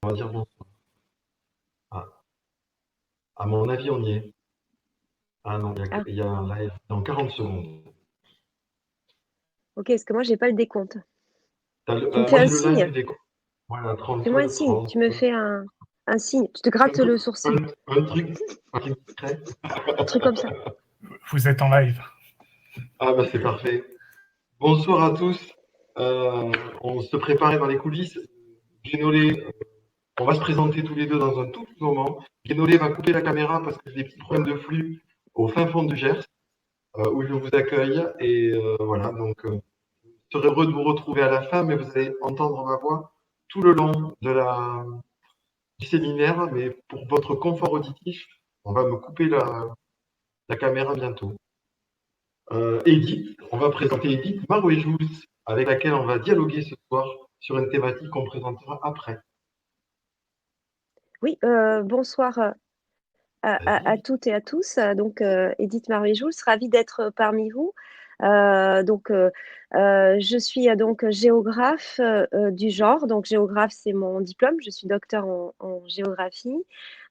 On va dire bonsoir. Ah, à mon avis, on y est. Ah non, Ah, il y a un live dans 40 secondes. ok, parce que moi, j'ai pas le décompte. Tu me fais Moi, un j'ai le live signe. du décompte. Voilà, Fais-moi un 32, signe. 30. Tu me fais un signe. Tu te grattes le sourcil. Un truc discret. Un truc comme ça. Vous êtes en live. Ah bah c'est parfait. Bonsoir à tous. On se préparait dans les coulisses. Guénolé, on va se présenter tous les deux dans un tout petit moment. Guénolé va couper la caméra parce que j'ai des petits problèmes de flux au fin fond du Gers, où je vous accueille. Et voilà, donc je serais heureux de vous retrouver à la fin, mais vous allez entendre ma voix tout le long du séminaire. Mais pour votre confort auditif, on va me couper la caméra bientôt. Edith, on va présenter Edith Marouejous, avec laquelle on va dialoguer ce soir sur une thématique qu'on présentera après. Oui, bonsoir à toutes et à tous. Donc, Edith Marie-Jouls, ravie d'être parmi vous. Je suis donc géographe du genre. Donc, géographe, c'est mon diplôme. Je suis docteur en géographie.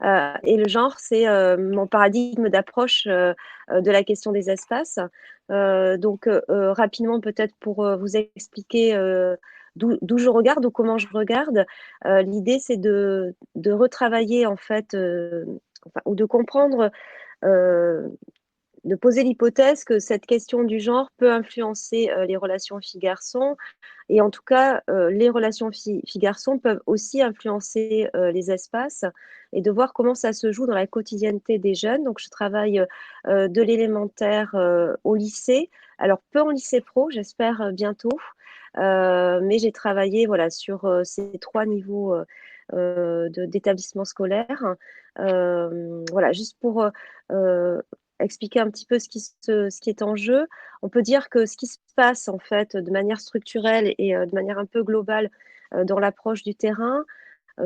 Et le genre, c'est mon paradigme d'approche de la question des espaces. Rapidement, peut-être pour vous expliquer d'où je regarde ou comment je regarde, l'idée, c'est de retravailler, en fait, ou de comprendre, euh, de poser l'hypothèse que cette question du genre peut influencer les relations filles-garçons, et en tout cas, les relations filles-garçons peuvent aussi influencer les espaces, et de voir comment ça se joue dans la quotidienneté des jeunes. Donc, je travaille de l'élémentaire au lycée, alors peu en lycée pro, j'espère bientôt, mais j'ai travaillé voilà, sur ces trois niveaux d'établissement scolaire. Voilà, juste pour expliquer un petit peu ce qui est en jeu. On peut dire que ce qui se passe en fait de manière structurelle et de manière un peu globale dans l'approche du terrain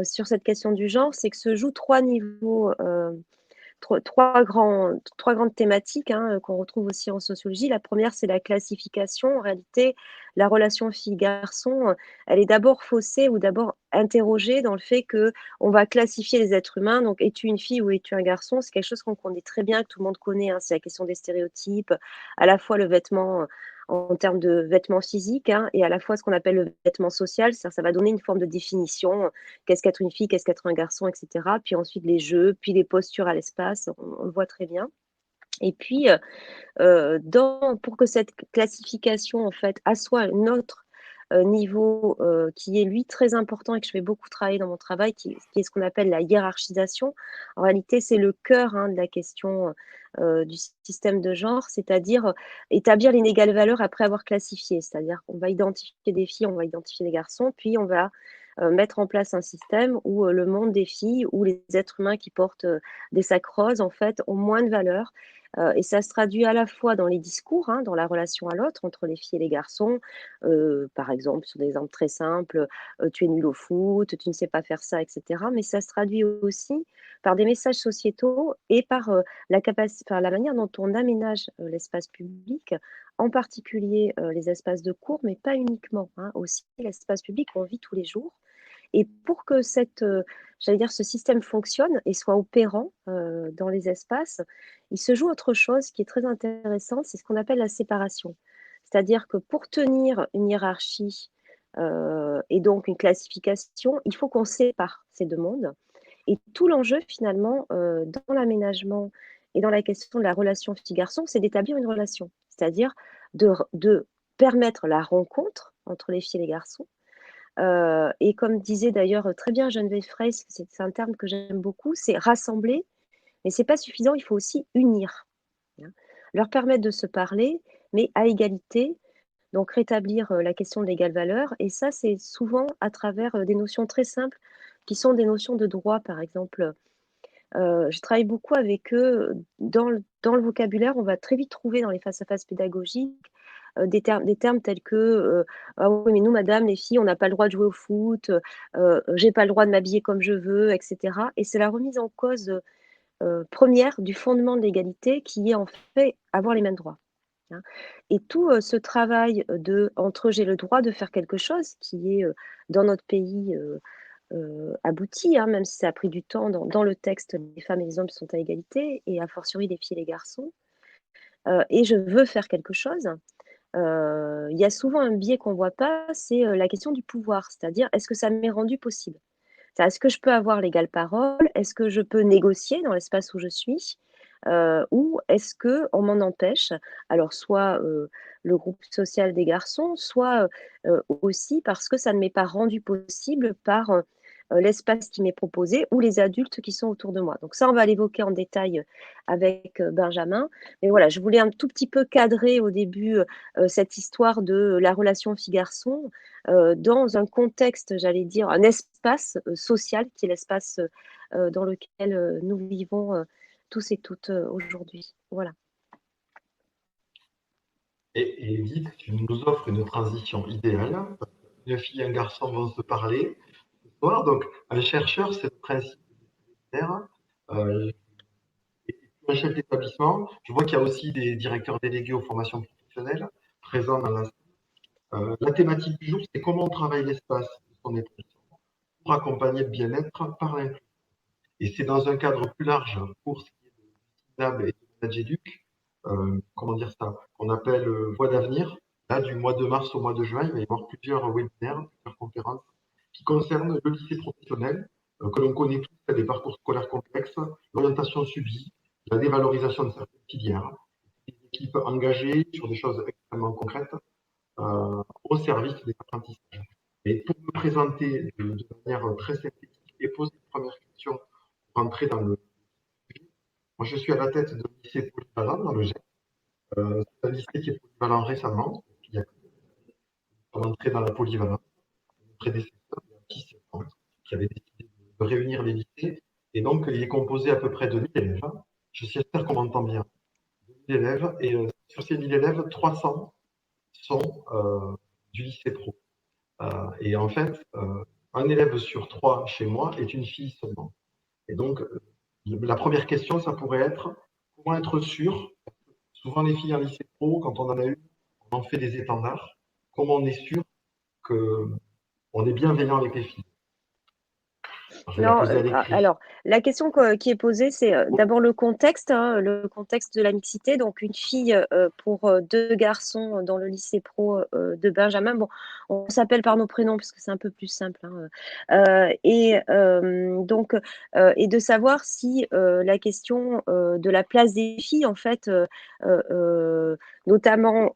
sur cette question du genre, c'est que se jouent trois niveaux trois grandes thématiques qu'on retrouve aussi en sociologie. La première, c'est la classification. En réalité, la relation fille-garçon, elle est d'abord faussée ou d'abord interrogée dans le fait que on va classifier les êtres humains. Donc, es-tu une fille ou es-tu un garçon? C'est quelque chose qu'on connaît très bien, que tout le monde connaît. C'est la question des stéréotypes, à la fois le vêtement en termes de vêtements physiques et à la fois ce qu'on appelle le vêtement social. Ça va donner une forme de définition qu'est-ce qu'être une fille, qu'est-ce qu'être un garçon, etc. Puis ensuite les jeux, puis les postures à l'espace, on le voit très bien. Et puis, pour que cette classification, en fait, assoie un autre niveau qui est, lui, très important et que je fais beaucoup travailler dans mon travail, qui est ce qu'on appelle la hiérarchisation. En réalité, c'est le cœur de la question du système de genre, c'est-à-dire établir l'inégale valeur après avoir classifié. C'est-à-dire qu'on va identifier des filles, on va identifier des garçons, puis on va mettre en place un système où le monde des filles, où les êtres humains qui portent des sacs roses, en fait, ont moins de valeur. Et ça se traduit à la fois dans les discours, dans la relation à l'autre, entre les filles et les garçons. Par exemple, sur des exemples très simples, tu es nul au foot, tu ne sais pas faire ça, etc. Mais ça se traduit aussi par des messages sociétaux et par par la manière dont on aménage l'espace public, en particulier les espaces de cours, mais pas uniquement, aussi l'espace public qu'on vit tous les jours. Et pour que j'allais dire, ce système fonctionne et soit opérant dans les espaces, il se joue autre chose qui est très intéressant, c'est ce qu'on appelle la séparation. C'est-à-dire que pour tenir une hiérarchie et donc une classification, il faut qu'on sépare ces deux mondes. Et tout l'enjeu, finalement, dans l'aménagement et dans la question de la relation fille-garçon, c'est d'établir une relation. C'est-à-dire de permettre la rencontre entre les filles et les garçons, et comme disait d'ailleurs très bien Geneviève Frey, c'est un terme que j'aime beaucoup, c'est rassembler, mais c'est pas suffisant, il faut aussi unir. Leur permettre de se parler, mais à égalité, donc rétablir la question de l'égale valeur, et ça c'est souvent à travers des notions très simples, qui sont des notions de droit, par exemple. Je travaille beaucoup avec eux dans le vocabulaire, on va très vite trouver dans les face-à-face pédagogiques des termes tels que ah oui, mais nous, madame, les filles, on n'a pas le droit de jouer au foot, j'ai pas le droit de m'habiller comme je veux, etc. Et c'est la remise en cause première du fondement de l'égalité qui est en fait avoir les mêmes droits. Et tout ce travail entre j'ai le droit de faire quelque chose qui est dans notre pays abouti, hein, même si ça a pris du temps. Dans le texte, les femmes et les hommes sont à égalité, et a fortiori les filles et les garçons. Et je veux faire quelque chose. Il y a souvent un biais qu'on voit pas, c'est la question du pouvoir, c'est-à-dire est-ce que ça m'est rendu possible? Est-ce que je peux avoir l'égal parole? Est-ce que je peux négocier dans l'espace où je suis? Ou est-ce qu'on m'en empêche? Alors soit, le groupe social des garçons, soit, aussi parce que ça ne m'est pas rendu possible par, l'espace qui m'est proposé ou les adultes qui sont autour de moi. Donc ça, on va l'évoquer en détail, avec, Benjamin. Mais voilà, je voulais un tout petit peu cadrer au début, cette histoire de la relation fille-garçon, dans un contexte, j'allais dire, un espace, social qui est l'espace, dans lequel, nous vivons, tous et toutes, aujourd'hui. Voilà. Et Edith, tu nous offres une transition idéale. Une fille et un garçon vont se parler ce soir. Donc, un chercheur, c'est le principe militaire. Euh, et un chef d'établissement. Je vois qu'il y a aussi des directeurs délégués aux formations professionnelles présents dans la. La thématique du jour, c'est comment on travaille l'espace de son établissement pour accompagner le bien-être par l'inclusion. Et c'est dans un cadre plus large pour ce qui est de Cignable et de Managéduc, comment dire ça, qu'on appelle Voix d'avenir. Là, du mois de mars au mois de juin, il va y avoir plusieurs webinaires, plusieurs conférences qui concernent le lycée professionnel, que l'on connaît tous, des parcours scolaires complexes, l'orientation subie, la dévalorisation de certaines filières, des équipes engagées sur des choses extrêmement concrètes au service des apprentissages. Et pour me présenter de manière très synthétique et poser les premières questions pour entrer dans le sujet, moi je suis à la tête de lycée polyvalent dans le GEP. C'est un lycée qui est polyvalent récemment, il y a entré dans la polyvalence, mon prédécesseur, il y a 17 ans, qui avait décidé de réunir les lycées. Et donc, il est composé à peu près de 1000 élèves. J'espère qu'on m'entend bien. 1000 élèves, et sur ces 1000 élèves, 300 sont du lycée pro. Et en fait, un élève sur 3 chez moi est une fille seulement. Et donc, la première question, ça pourrait être comment être sûr. Souvent, les filles en lycée pro, quand on en a eu, on en fait des étendards. Comment on est sûr qu'on est bienveillant avec les filles? Alors, je vais la Non, poser à l'écrit. alors la question qui est posée, c'est, d'abord le contexte, hein, le contexte de la mixité. Donc une fille, pour, 2 garçons dans le lycée pro, de Benjamin. Bon, on s'appelle par nos prénoms parce que c'est un peu plus simple, hein, et donc et de savoir si, la question, de la place des filles en fait, notamment,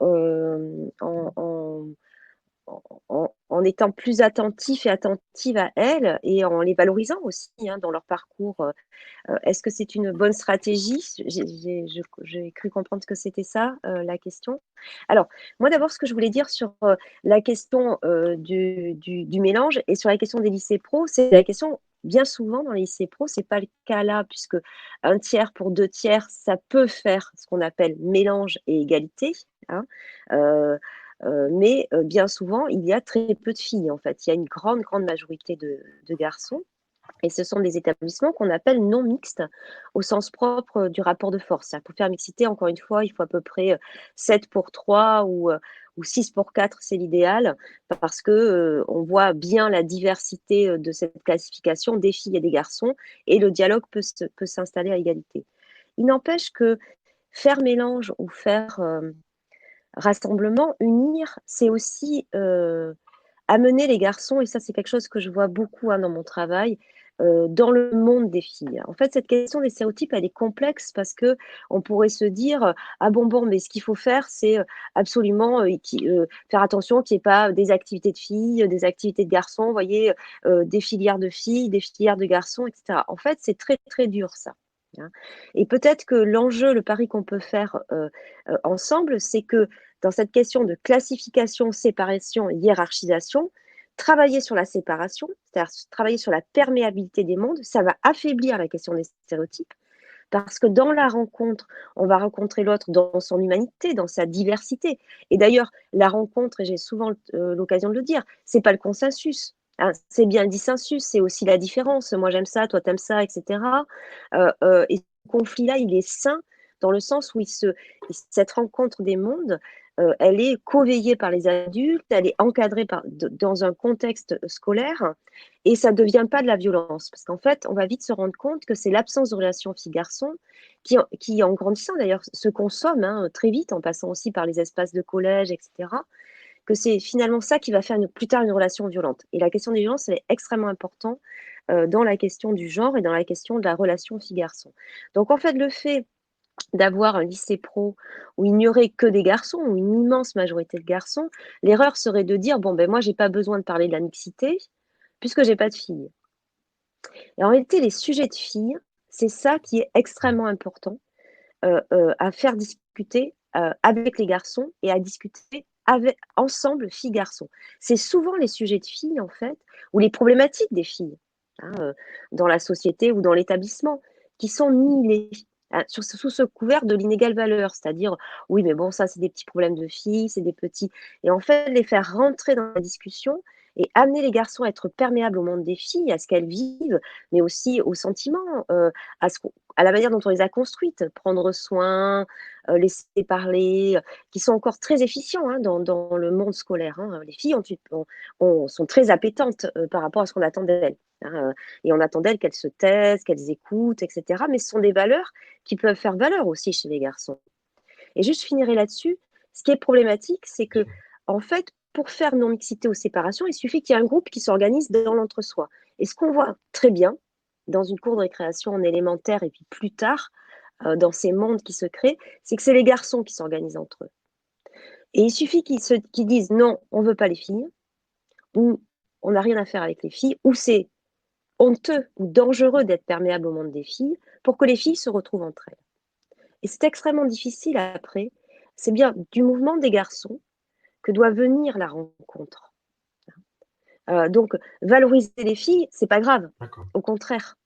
en étant plus attentif et attentive à elles et en les valorisant aussi, hein, dans leur parcours. Est-ce que c'est une bonne stratégie? J'ai cru comprendre que c'était ça, la question. Alors, moi d'abord, ce que je voulais dire sur la question du mélange et sur la question des lycées pro, c'est la question, bien souvent dans les lycées pro, c'est pas le cas là, puisque un tiers pour deux tiers, ça peut faire ce qu'on appelle mélange et égalité, hein. Euh, mais bien souvent, il y a très peu de filles, en fait. Il y a une grande, grande majorité de garçons. Et ce sont des établissements qu'on appelle non mixtes au sens propre du rapport de force. Pour faire mixité, encore une fois, il faut à peu près 7 pour 3 ou 6 pour 4, c'est l'idéal, parce que on voit bien la diversité de cette classification des filles et des garçons, et le dialogue peut s'installer à égalité. Il n'empêche que faire mélange ou faire rassemblement, unir, c'est aussi amener les garçons, et ça c'est quelque chose que je vois beaucoup, hein, dans mon travail, dans le monde des filles. En fait, cette question des stéréotypes, elle est complexe parce que on pourrait se dire, ah bon, mais ce qu'il faut faire, c'est absolument faire attention qu'il n'y ait pas des activités de filles, des activités de garçons, vous voyez, des filières de filles, des filières de garçons, etc. En fait, c'est très très dur ça, hein. Et peut-être que l'enjeu, le pari qu'on peut faire ensemble, c'est que dans cette question de classification, séparation et hiérarchisation, travailler sur la séparation, c'est-à-dire travailler sur la perméabilité des mondes, ça va affaiblir la question des stéréotypes. Parce que dans la rencontre, on va rencontrer l'autre dans son humanité, dans sa diversité. Et d'ailleurs, la rencontre, et j'ai souvent l'occasion de le dire, c'est pas le consensus, hein, c'est bien le dissensus, c'est aussi la différence. Moi j'aime ça, toi t'aimes ça, etc. Et ce conflit-là, il est sain dans le sens où cette rencontre des mondes, elle est co-veillée par les adultes, elle est encadrée dans un contexte scolaire, et ça ne devient pas de la violence. Parce qu'en fait, on va vite se rendre compte que c'est l'absence de relation fille-garçon qui, en grandissant d'ailleurs, se consomme très vite, en passant aussi par les espaces de collège, etc., que c'est finalement ça qui va faire plus tard une relation violente. Et la question des violences, elle est extrêmement importante dans la question du genre et dans la question de la relation fille-garçon. Donc en fait, le fait d'avoir un lycée pro où il n'y aurait que des garçons, ou une immense majorité de garçons, l'erreur serait de dire, bon, ben moi, j'ai pas besoin de parler de la mixité, puisque j'ai pas de filles. Et en réalité, les sujets de filles, c'est ça qui est extrêmement important à faire discuter avec les garçons et à discuter ensemble filles-garçons. C'est souvent les sujets de filles, en fait, ou les problématiques des filles dans la société ou dans l'établissement qui sont niées sous ce couvert de l'inégale valeur, c'est-à-dire, oui, mais bon, ça, c'est des petits problèmes de filles, c'est des petits. Et en fait, les faire rentrer dans la discussion et amener les garçons à être perméables au monde des filles, à ce qu'elles vivent, mais aussi aux sentiments, à la manière dont on les a construites, prendre soin, laisser parler, qui sont encore très efficients dans le monde scolaire. Les filles sont très appétentes par rapport à ce qu'on attend d'elles. Et on attend d'elles qu'elles se taisent, qu'elles écoutent, etc. Mais ce sont des valeurs qui peuvent faire valeur aussi chez les garçons. Et juste finirai là-dessus, ce qui est problématique, c'est que, en fait, pour faire non-mixité ou séparation, il suffit qu'il y ait un groupe qui s'organise dans l'entre-soi. Et ce qu'on voit très bien dans une cour de récréation en élémentaire et puis plus tard, dans ces mondes qui se créent, c'est que c'est les garçons qui s'organisent entre eux. Et il suffit qu'ils disent non, on ne veut pas les filles, ou on n'a rien à faire avec les filles, ou c'est honteux ou dangereux d'être perméable au monde des filles pour que les filles se retrouvent entre elles. Et c'est extrêmement difficile après. C'est bien du mouvement des garçons que doit venir la rencontre. Donc, valoriser les filles, c'est pas grave. Au contraire,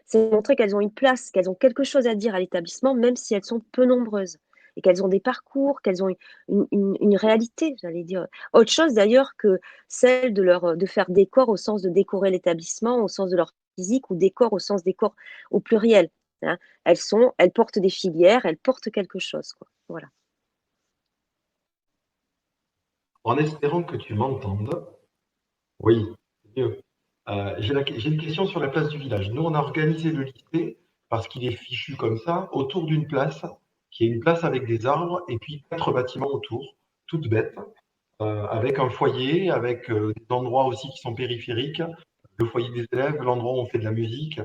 c'est montrer qu'elles ont une place, qu'elles ont quelque chose à dire à l'établissement, même si elles sont peu nombreuses, et qu'elles ont des parcours, qu'elles ont une réalité, j'allais dire. Autre chose d'ailleurs que celle de faire décor au sens de décorer l'établissement, au sens de leur physique, ou décor au sens décor au pluriel. Elles portent des filières, elles portent quelque chose, quoi. Voilà. En espérant que tu m'entendes, oui, c'est mieux. J'ai une question sur la place du village. Nous, on a organisé le lycée, parce qu'il est fichu comme ça, autour d'une place, qui est une place avec des arbres, et puis 4 bâtiments autour, toutes bêtes, avec un foyer, avec des endroits aussi qui sont périphériques, le foyer des élèves, l'endroit où on fait de la musique,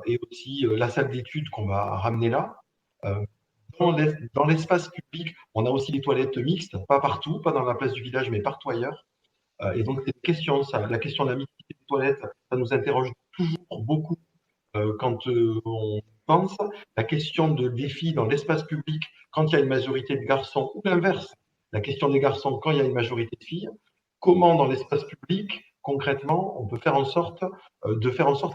et aussi la salle d'études qu'on va ramener là. Euh, dans l'espace public, on a aussi les toilettes mixtes, pas partout, pas dans la place du village, mais partout ailleurs. Et donc, cette question, ça, la question de la mixité des toilettes, ça nous interroge toujours beaucoup quand on pense. La question de défis dans l'espace public, quand il y a une majorité de garçons, ou l'inverse, la question des garçons quand il y a une majorité de filles. Comment, dans l'espace public, concrètement, on peut faire en sorte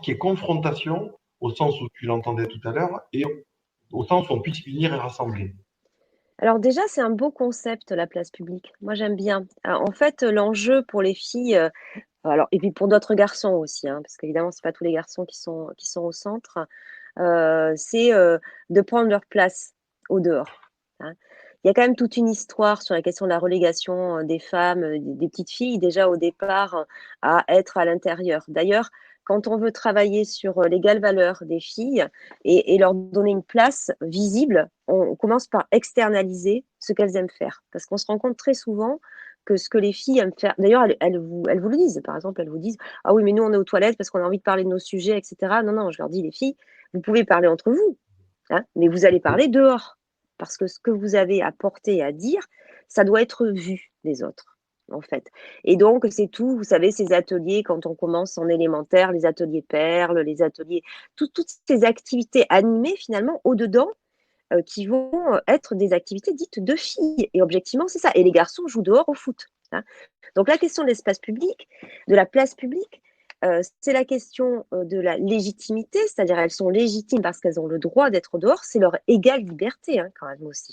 qu'il y ait confrontation, au sens où tu l'entendais tout à l'heure, et au sens où on puisse unir et rassembler. Alors déjà, c'est un beau concept, la place publique. Moi, j'aime bien. En fait, l'enjeu pour les filles, alors, et puis pour d'autres garçons aussi, parce qu'évidemment, c'est pas tous les garçons qui sont au centre, c'est de prendre leur place au dehors. Il y a quand même toute une histoire sur la question de la relégation des femmes, des petites filles, déjà au départ, à être à l'intérieur. D'ailleurs, quand on veut travailler sur l'égale valeur des filles et leur donner une place visible, on commence par externaliser ce qu'elles aiment faire. Parce qu'on se rend compte très souvent que ce que les filles aiment faire, d'ailleurs, elles vous le disent, par exemple, elles vous disent, ah oui, mais nous, on est aux toilettes parce qu'on a envie de parler de nos sujets, etc. Non, non, je leur dis, les filles, vous pouvez parler entre vous, mais vous allez parler dehors. Parce que ce que vous avez à porter et à dire, ça doit être vu des autres, en fait. Et donc, c'est tout, vous savez, ces ateliers, quand on commence en élémentaire, les ateliers perles, les ateliers, toutes ces activités animées, finalement, au-dedans, qui vont être des activités dites de filles. Et objectivement, c'est ça. Et les garçons jouent dehors au foot. Donc, la question de l'espace public, de la place publique, c'est la question de la légitimité, c'est-à-dire elles sont légitimes parce qu'elles ont le droit d'être dehors, c'est leur égale liberté quand même aussi.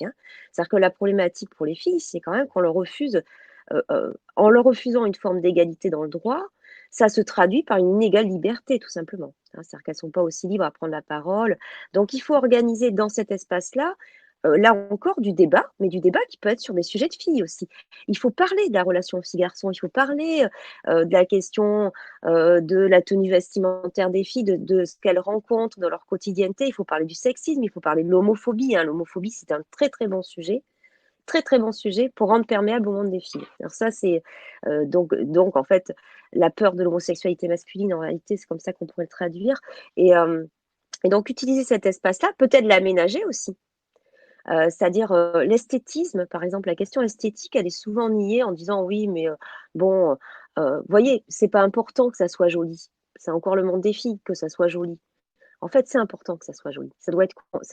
C'est-à-dire que la problématique pour les filles, c'est quand même qu'on leur refuse, en leur refusant une forme d'égalité dans le droit, ça se traduit par une inégale liberté tout simplement. C'est-à-dire qu'elles ne sont pas aussi libres à prendre la parole. Donc il faut organiser dans cet espace-là là encore du débat, mais du débat qui peut être sur des sujets de filles aussi. Il faut parler de la relation fille-garçon, il faut parler, de la question, de la tenue vestimentaire des filles, de ce qu'elles rencontrent dans leur quotidienneté. Il faut parler du sexisme, il faut parler de l'homophobie, hein. L'homophobie, c'est un très, très, très bon sujet pour rendre perméable au monde des filles. Alors ça, c'est, donc en fait, la peur de l'homosexualité masculine, en réalité, c'est comme ça qu'on pourrait le traduire et donc utiliser cet espace-là, peut-être l'aménager aussi. C'est-à-dire, l'esthétisme, par exemple, la question esthétique, elle est souvent niée en disant: «Oui, mais bon, voyez, c'est pas important que ça soit joli. C'est encore le monde des filles que ça soit joli». En fait, c'est important que ça soit joli. Ça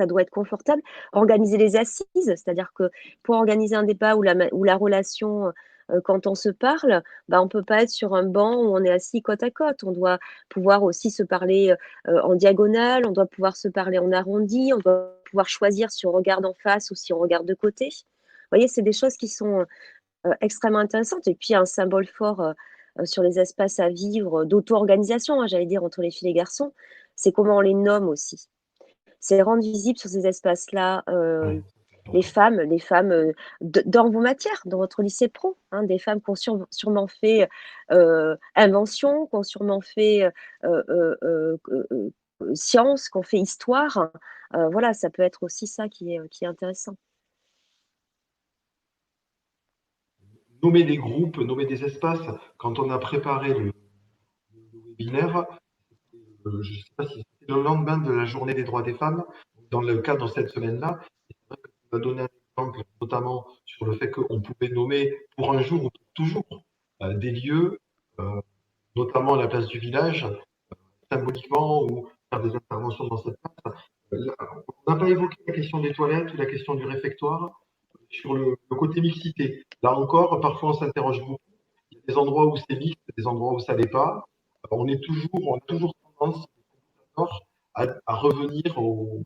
doit être confortable. Organiser les assises, c'est-à-dire que pour organiser un débat ou la relation, quand on se parle, bah, on peut pas être sur un banc où on est assis côte à côte. On doit pouvoir aussi se parler, en diagonale, on doit pouvoir se parler en arrondi, on doit pouvoir choisir si on regarde en face ou si on regarde de côté. Vous voyez, c'est des choses qui sont, extrêmement intéressantes et puis un symbole fort, sur les espaces à vivre, d'auto-organisation, hein, j'allais dire, entre les filles et les garçons, c'est comment on les nomme aussi. C'est rendre visible sur ces espaces-là, Ouais, c'est important. les femmes, dans vos matières, dans votre lycée pro, hein, des femmes qui ont sûrement fait, invention, qui ont sûrement fait, sciences, qui ont fait histoire. Voilà, ça peut être aussi ça qui est intéressant. Nommer des groupes, nommer des espaces. Quand on a préparé le webinaire, je ne sais pas si c'était le lendemain de la journée des droits des femmes, dans le cadre de cette semaine-là, c'est vrai que tu as donné un exemple, notamment sur le fait qu'on pouvait nommer pour un jour ou pour toujours des lieux, euh, notamment à la place du village, symboliquement, ou faire des interventions dans cette place. Là, on n'a pas évoqué la question des toilettes ou la question du réfectoire sur le côté mixité. Là encore, parfois on s'interroge beaucoup. Il y a des endroits où c'est mixte, des endroits où ça l'est pas. On a toujours tendance à revenir au.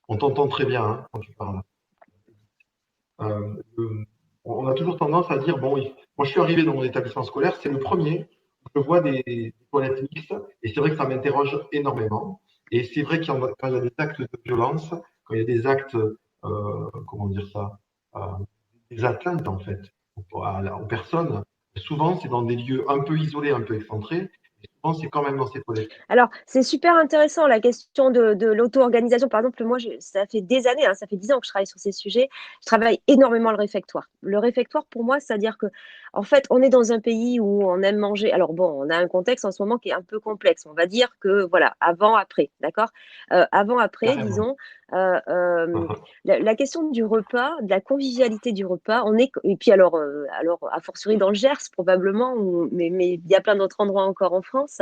On t'entend très bien hein, quand tu parles. On a toujours tendance à dire bon, moi je suis arrivé dans mon établissement scolaire, c'est le premier où je vois des toilettes mixtes, et c'est vrai que ça m'interroge énormément. Et c'est vrai quand il y a des actes de violence, quand il y a des actes, comment dire ça, euh, des atteintes en fait aux personnes, souvent c'est dans des lieux un peu isolés, un peu excentrés, et souvent c'est quand même dans ces toilettes. Alors, c'est super intéressant la question de l'auto-organisation. Par exemple, moi, ça fait des années, hein, ça fait 10 ans que je travaille sur ces sujets. Je travaille énormément le réfectoire. Le réfectoire, pour moi, c'est-à-dire que, en fait, on est dans un pays où on aime manger. Alors bon, on a un contexte en ce moment qui est un peu complexe. On va dire que, voilà, avant, après, d'accord. Avant, après, Carrément. disons, la question du repas, de la convivialité du repas, et puis alors, a fortiori dans le Gers, probablement, mais il y a plein d'autres endroits encore en France,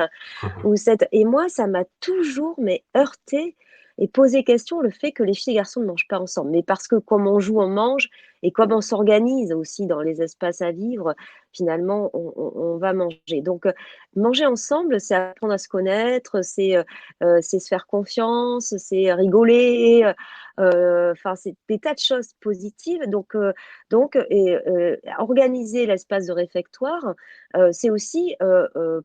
et moi, ça m'a toujours mais heurté et posé question le fait que les filles et garçons ne mangent pas ensemble. Mais parce que comme on joue, on mange et comme on s'organise aussi dans les espaces à vivre, finalement, on va manger. Donc, manger ensemble, c'est apprendre à se connaître, c'est se faire confiance, c'est rigoler, enfin, c'est des tas de choses positives. Organiser l'espace de réfectoire, c'est aussi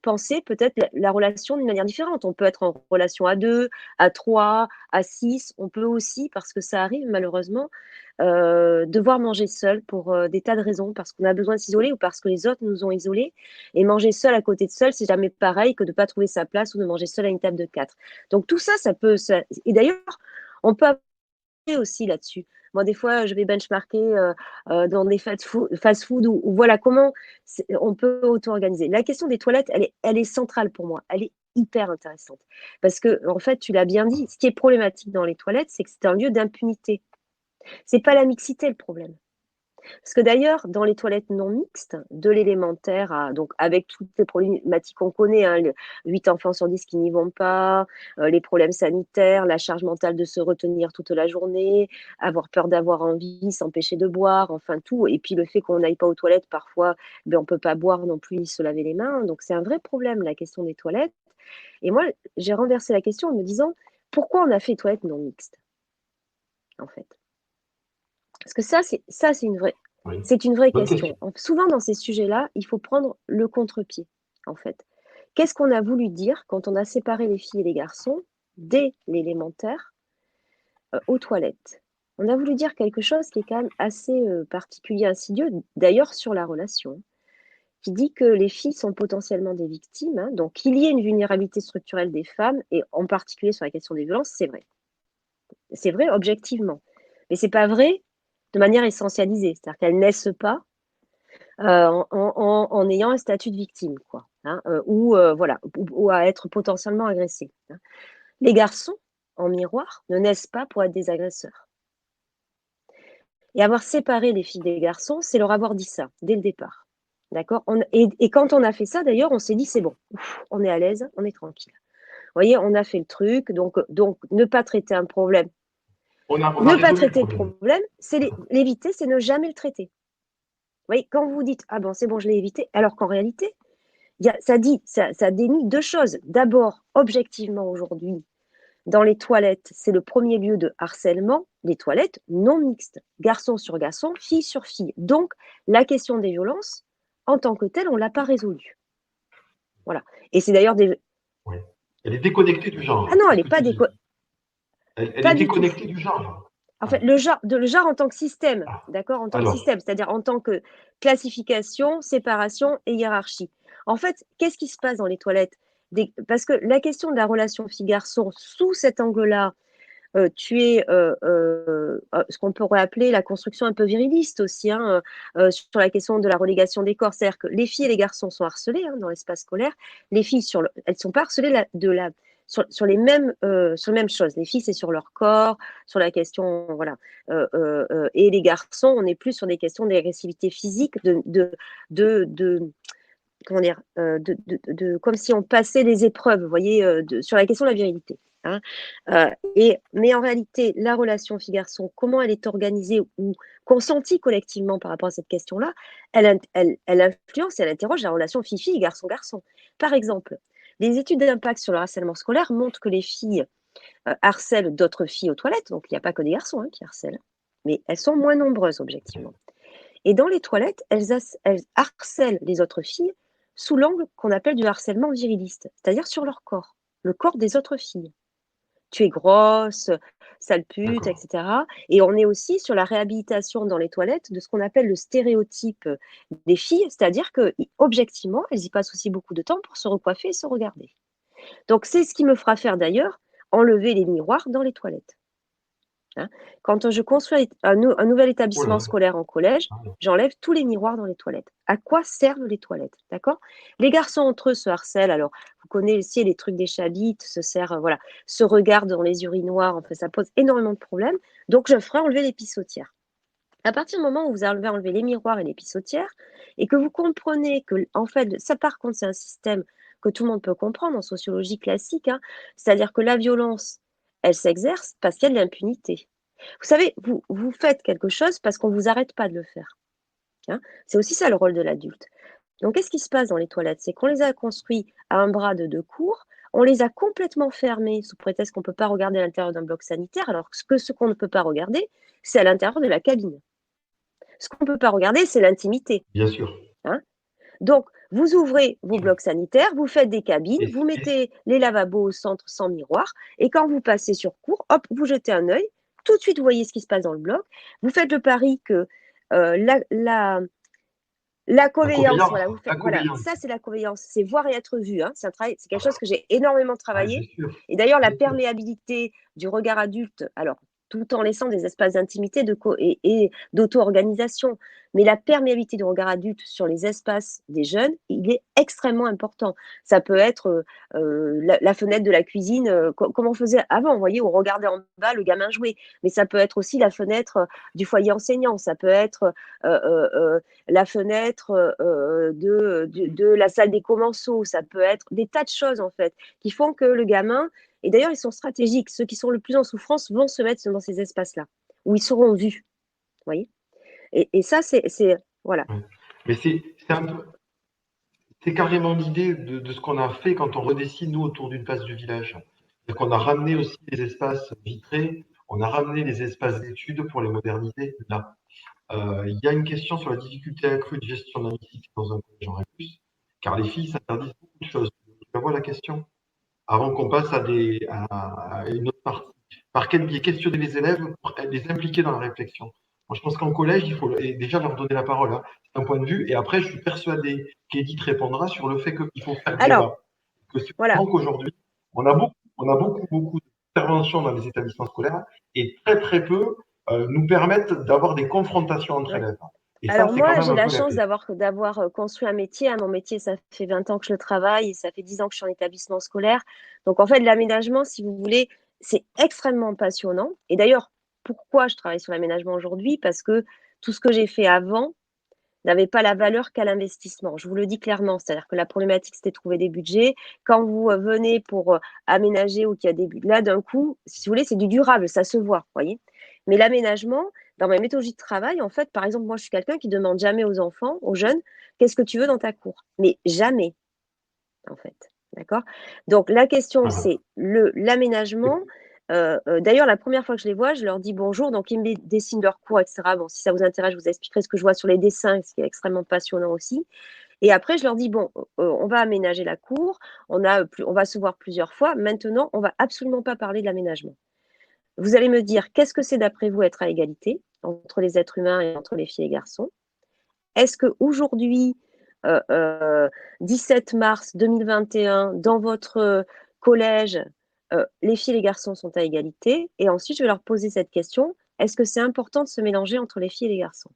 penser peut-être la relation d'une manière différente. On peut être en relation à 2, à 3, à 6. On peut aussi, parce que ça arrive malheureusement, devoir manger seul pour des tas de raisons, parce qu'on a besoin de s'isoler ou parce que les autres nous ont isolés. Et manger seul à côté de seul, c'est jamais pareil que de ne pas trouver sa place ou de manger seul à une table de 4. Donc tout ça, ça peut. Et d'ailleurs, on peut aussi là-dessus. Moi, des fois, je vais benchmarker dans des fast-food où voilà comment on peut auto-organiser. La question des toilettes, elle est centrale pour moi. Elle est hyper intéressante. Parce que, en fait, tu l'as bien dit, ce qui est problématique dans les toilettes, c'est que c'est un lieu d'impunité. C'est pas la mixité le problème. Parce que d'ailleurs, dans les toilettes non mixtes, de l'élémentaire donc avec toutes les problématiques qu'on connaît, hein, 8 enfants sur 10 qui n'y vont pas, les problèmes sanitaires, la charge mentale de se retenir toute la journée, avoir peur d'avoir envie, s'empêcher de boire, enfin tout. Et puis le fait qu'on n'aille pas aux toilettes, parfois, ben, on ne peut pas boire non plus ni se laver les mains. Donc c'est un vrai problème, la question des toilettes. Et moi, j'ai renversé la question en me disant, pourquoi on a fait toilettes non mixtes, en fait? Parce que Oui. c'est une vraie Bonne question. question. Souvent dans ces sujets-là, il faut prendre le contre-pied, en fait. Qu'est-ce qu'on a voulu dire quand on a séparé les filles et les garçons dès l'élémentaire aux toilettes? On a voulu dire quelque chose qui est quand même assez particulier, insidieux, d'ailleurs sur la relation, qui dit que les filles sont potentiellement des victimes, hein, donc qu'il y ait une vulnérabilité structurelle des femmes, et en particulier sur la question des violences, c'est vrai. C'est vrai objectivement. Mais c'est pas vrai de manière essentialisée, c'est-à-dire qu'elles naissent pas en ayant un statut de victime, quoi, hein, voilà, ou à être potentiellement agressées, hein. Les garçons, en miroir, ne naissent pas pour être des agresseurs. Et avoir séparé les filles des garçons, c'est leur avoir dit ça, dès le départ. D'accord? Et quand on a fait ça, d'ailleurs, on s'est dit, c'est bon, ouf, on est à l'aise, on est tranquille. Vous voyez, on a fait le truc, donc ne pas traiter un problème. On a Ne pas résolu le traiter le problème. problème, c'est l'éviter, c'est ne jamais le traiter. Vous voyez, quand vous dites, ah bon, c'est bon, je l'ai évité, alors qu'en réalité, ça dénie deux choses. D'abord, objectivement aujourd'hui, dans les toilettes, c'est le premier lieu de harcèlement, les toilettes non mixtes, garçon sur garçon, fille sur fille. Donc, la question des violences, en tant que telle, on ne l'a pas résolue. Voilà. Et c'est d'ailleurs des. Oui. Elle est déconnectée du Ah genre, non, c'est elle ce n'est que pas tu dis. Elle est pas du tout. déconnectée du genre. En Ah, fait, le genre en tant que système, ah. d'accord, en tant que Alors, système, c'est-à-dire en tant que classification, séparation et hiérarchie. En fait, qu'est-ce qui se passe dans les toilettes? Parce que la question de la relation fille-garçon, sous cet angle-là, tu es ce qu'on pourrait appeler la construction un peu viriliste aussi, hein, sur la question de la relégation des corps. C'est-à-dire que les filles et les garçons sont harcelés, hein, dans l'espace scolaire. Les filles, elles ne sont pas harcelées sur les mêmes choses. Les filles, c'est sur leur corps, sur la question, voilà. Et les garçons, on est plus sur des questions d'agressivité physique, comment dire, comme si on passait les épreuves, vous voyez, sur la question de la virilité, hein. Mais en réalité, la relation fille-garçon, comment elle est organisée ou consentie collectivement par rapport à cette question-là, elle influence et elle interroge la relation fille-fille et garçon-garçon. Par exemple, les études d'impact sur le harcèlement scolaire montrent que les filles harcèlent d'autres filles aux toilettes, donc il n'y a pas que des garçons, hein, qui harcèlent, mais elles sont moins nombreuses objectivement. Et dans les toilettes, elles harcèlent les autres filles sous l'angle qu'on appelle du harcèlement viriliste, c'est-à-dire sur leur corps, le corps des autres filles. Tu es grosse, sale pute, d'accord. etc. Et on est aussi sur la réhabilitation dans les toilettes de ce qu'on appelle le stéréotype des filles, c'est-à-dire que objectivement, elles y passent aussi beaucoup de temps pour se recoiffer et se regarder. Donc c'est ce qui me fera faire d'ailleurs enlever les miroirs dans les toilettes, hein. Quand je construis un nouvel Oh établissement là, scolaire en collège, ah, j'enlève tous les miroirs dans les toilettes. À quoi servent les toilettes? D'accord? Les garçons entre eux se harcèlent. Alors, vous connaissez les trucs des chabites, voilà, se regardent dans les urinoirs. Enfin, ça pose énormément de problèmes. Donc, je ferai enlever les pissotières. À partir du moment où vous avez enlevé les miroirs et les pissotières, et que vous comprenez que, en fait, ça, par contre, c'est un système que tout le monde peut comprendre en sociologie classique, hein, c'est-à-dire que la violence, elle s'exerce parce qu'il y a de l'impunité. Vous savez, vous faites quelque chose parce qu'on ne vous arrête pas de le faire, hein. C'est aussi ça le rôle de l'adulte. Donc, qu'est-ce qui se passe dans les toilettes? C'est qu'on les a construits à un bras de deux cours, on les a complètement fermés sous prétexte qu'on ne peut pas regarder à l'intérieur d'un bloc sanitaire, alors que ce qu'on ne peut pas regarder, c'est à l'intérieur de la cabine. Ce qu'on ne peut pas regarder, c'est l'intimité, bien sûr. hein. Donc, vous ouvrez vos blocs sanitaires, vous faites des cabines, Et, vous mettez les lavabos au centre sans miroir, et quand vous passez sur cours, hop, vous jetez un œil, tout de suite vous voyez ce qui se passe dans le bloc. Vous faites le pari que euh, la, la, la la conveillance, conveillance, voilà, la voilà, conveillance. ça c'est la conveillance, c'est voir et être vu, hein. C'est quelque chose que j'ai énormément Ah, bien travaillé. sûr, Et d'ailleurs, la bien sûr. perméabilité du regard adulte, alors tout en laissant des espaces d'intimité et d'auto-organisation, mais la perméabilité du regard adulte sur les espaces des jeunes, il est extrêmement important. Ça peut être la fenêtre de la cuisine, comme on faisait avant, vous voyez, on regardait en bas le gamin jouer, mais ça peut être aussi la fenêtre du foyer enseignant, ça peut être la fenêtre de la salle des commensaux, ça peut être des tas de choses en fait qui font que le gamin, et d'ailleurs ils sont stratégiques, ceux qui sont le plus en souffrance vont se mettre dans ces espaces-là, où ils seront vus, vous voyez. Et ça, voilà. Ouais. Mais c'est carrément l'idée de ce qu'on a fait quand on redessine, nous, autour d'une place du village. C'est qu'on a ramené aussi les espaces vitrés, on a ramené les espaces d'études pour les moderniser là. Il y a une question sur la difficulté accrue de gestion d'un cycle dans un collège en plus, car les filles s'interdisent beaucoup de choses. Tu vois la question? Avant qu'on passe à une autre partie. Par quel biais? Questionner les élèves pour les impliquer dans la réflexion. Moi, je pense qu'en collège, il faut déjà leur donner la parole, hein. C'est un point de vue. Et après, je suis persuadé qu'Edith répondra sur le fait qu'il faut faire Alors, débat. Que c'est voilà. qu'aujourd'hui, on a beaucoup d'interventions dans les établissements scolaires et très peu nous permettent d'avoir des confrontations entre Ouais. élèves. Et ça, Alors c'est quand moi, même j'ai un la peu la chance clé. d'avoir construit un métier, hein. Mon métier, ça fait 20 ans que je le travaille et ça fait 10 ans que je suis en établissement scolaire. Donc en fait, l'aménagement, si vous voulez, c'est extrêmement passionnant. Et d'ailleurs, pourquoi je travaille sur l'aménagement aujourd'hui? Parce que tout ce que j'ai fait avant n'avait pas la valeur qu'à l'investissement. Je vous le dis clairement, c'est-à-dire que la problématique, c'était de trouver des budgets. Quand vous venez pour aménager ou qu'il y a des budgets, là, d'un coup, si vous voulez, c'est du durable, ça se voit, voyez. Mais l'aménagement, dans ma méthodologie de travail, en fait, par exemple, moi, je suis quelqu'un qui demande jamais aux enfants, aux jeunes, qu'est-ce que tu veux dans ta cour? Mais jamais, en fait. D'accord? Donc, la question, c'est l'aménagement. D'ailleurs, la première fois que je les vois, je leur dis bonjour. Donc, ils me dessinent leur cours, etc. Bon, si ça vous intéresse, je vous expliquerai ce que je vois sur les dessins, ce qui est extrêmement passionnant aussi. Et après, je leur dis bon, on va aménager la cour, on va se voir plusieurs fois. Maintenant, on va absolument pas parler de l'aménagement. Vous allez me dire qu'est-ce que c'est d'après vous être à égalité entre les êtres humains et entre les filles et les garçons? Est-ce qu'aujourd'hui, 17 mars 2021, dans votre collège, les filles et les garçons sont à égalité? Et ensuite, je vais leur poser cette question, est-ce que c'est important de se mélanger entre les filles et les garçons?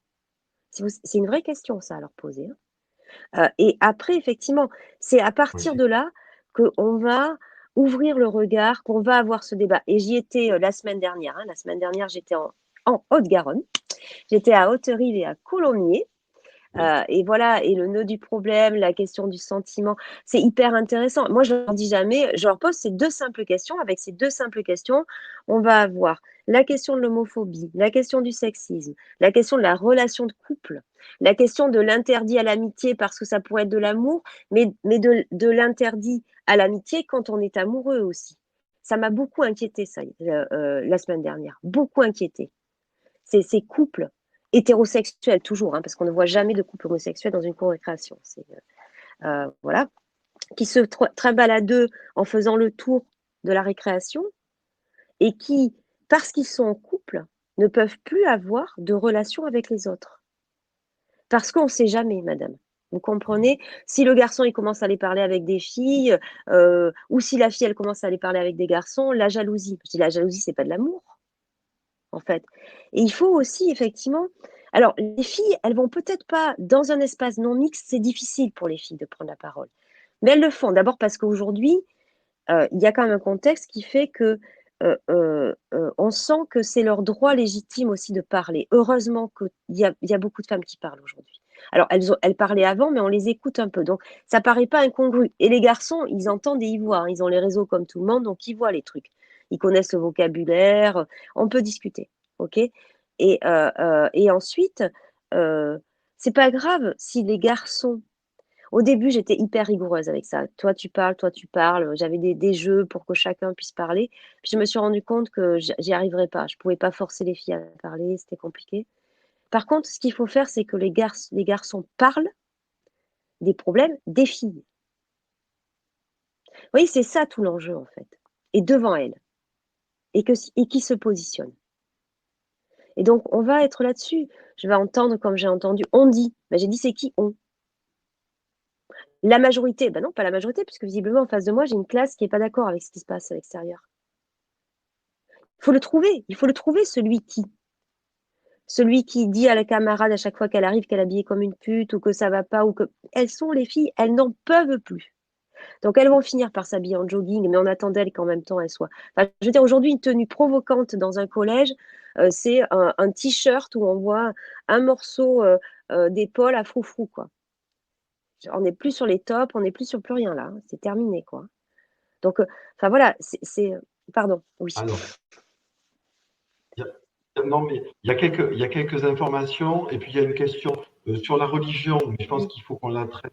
C'est une vraie question, ça, à leur poser, hein. Et après, effectivement, c'est à partir Oui. de là qu'on va ouvrir le regard, qu'on va avoir ce débat. Et j'y étais la semaine dernière, hein. La semaine dernière, j'étais en Haute-Garonne. J'étais à Haute-Rive et à Coulommiers. Et voilà, et le nœud du problème, la question du sentiment, c'est hyper intéressant. Moi, je leur dis jamais, je leur pose ces deux simples questions. Avec ces deux simples questions, on va avoir la question de l'homophobie, la question du sexisme, la question de la relation de couple, la question de l'interdit à l'amitié parce que ça pourrait être de l'amour, mais de l'interdit à l'amitié quand on est amoureux aussi. Ça m'a beaucoup inquiété, ça, la semaine dernière. Beaucoup inquiété. Ces couples hétérosexuels toujours, hein, parce qu'on ne voit jamais de couple homosexuel dans une cour de récréation. Voilà, qui se trimballent à deux en faisant le tour de la récréation et qui, parce qu'ils sont en couple, ne peuvent plus avoir de relation avec les autres. Parce qu'on ne sait jamais, madame. Vous comprenez? Si le garçon il commence à aller parler avec des filles, ou si la fille elle commence à aller parler avec des garçons, la jalousie. Je dis la jalousie, c'est pas de l'amour, en fait. Et il faut aussi, effectivement. Alors, les filles, elles vont peut-être pas, dans un espace non mixte, c'est difficile pour les filles de prendre la parole. Mais elles le font. D'abord parce qu'aujourd'hui, il y a quand même un contexte qui fait que on sent que c'est leur droit légitime aussi de parler. Heureusement qu'il y a beaucoup de femmes qui parlent aujourd'hui. Alors, elles parlaient avant, mais on les écoute un peu. Donc, ça paraît pas incongru. Et les garçons, ils entendent et ils voient, hein. Ils ont les réseaux comme tout le monde, donc ils voient les trucs. Ils connaissent le vocabulaire. On peut discuter. OK? Et ensuite, c'est pas grave si les garçons au début, j'étais hyper rigoureuse avec ça. Toi tu parles. J'avais des jeux pour que chacun puisse parler. Puis je me suis rendu compte que j'y arriverais pas. Je pouvais pas forcer les filles à parler, c'était compliqué. Par contre, ce qu'il faut faire, c'est que les garçons parlent des problèmes des filles. Vous voyez, c'est ça tout l'enjeu en fait. Et devant elles. Et qui se positionnent. Et donc, on va être là-dessus. Je vais entendre comme j'ai entendu. On dit. Ben, j'ai dit, c'est qui on? La majorité, ben non, pas la majorité, puisque visiblement en face de moi, j'ai une classe qui n'est pas d'accord avec ce qui se passe à l'extérieur. Il faut le trouver, celui qui. Celui qui dit à la camarade à chaque fois qu'elle arrive qu'elle est habillée comme une pute ou que ça va pas ou que. Elles sont les filles, elles n'en peuvent plus. Donc elles vont finir par s'habiller en jogging, mais on attend d'elles qu'en même temps elles soient. Enfin, je veux dire, aujourd'hui, une tenue provocante dans un collège, c'est un t-shirt où on voit un morceau d'épaule à froufrou, quoi. On n'est plus sur les tops, on n'est plus sur plus rien là. Hein. C'est terminé, quoi. Donc, enfin voilà, pardon, oui. Alors, non, mais il y a quelques informations, et puis il y a une question sur la religion, mais je pense qu'il faut qu'on la traite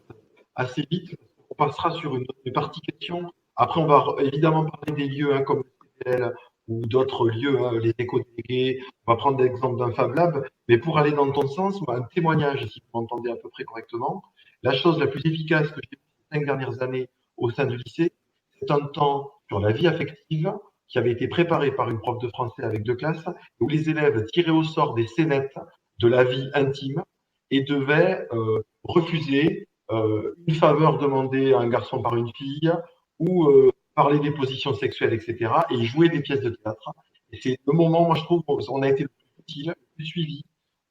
assez vite. On passera sur une partie question. Après, on va évidemment parler des lieux hein, comme le CDL ou d'autres lieux, hein, les éco-délégués. On va prendre l'exemple d'un Fab Lab. Mais pour aller dans ton sens, moi, un témoignage, si vous m'entendez à peu près correctement, la chose la plus efficace que j'ai fait ces 5 dernières années au sein du lycée, c'est un temps sur la vie affective qui avait été préparé par une prof de français avec 2 classes, où les élèves tiraient au sort des scénettes de la vie intime et devaient refuser une faveur demandée à un garçon par une fille ou parler des positions sexuelles, etc. et jouer des pièces de théâtre. Et c'est le moment, moi je trouve, où on a été le plus utile, le plus suivi.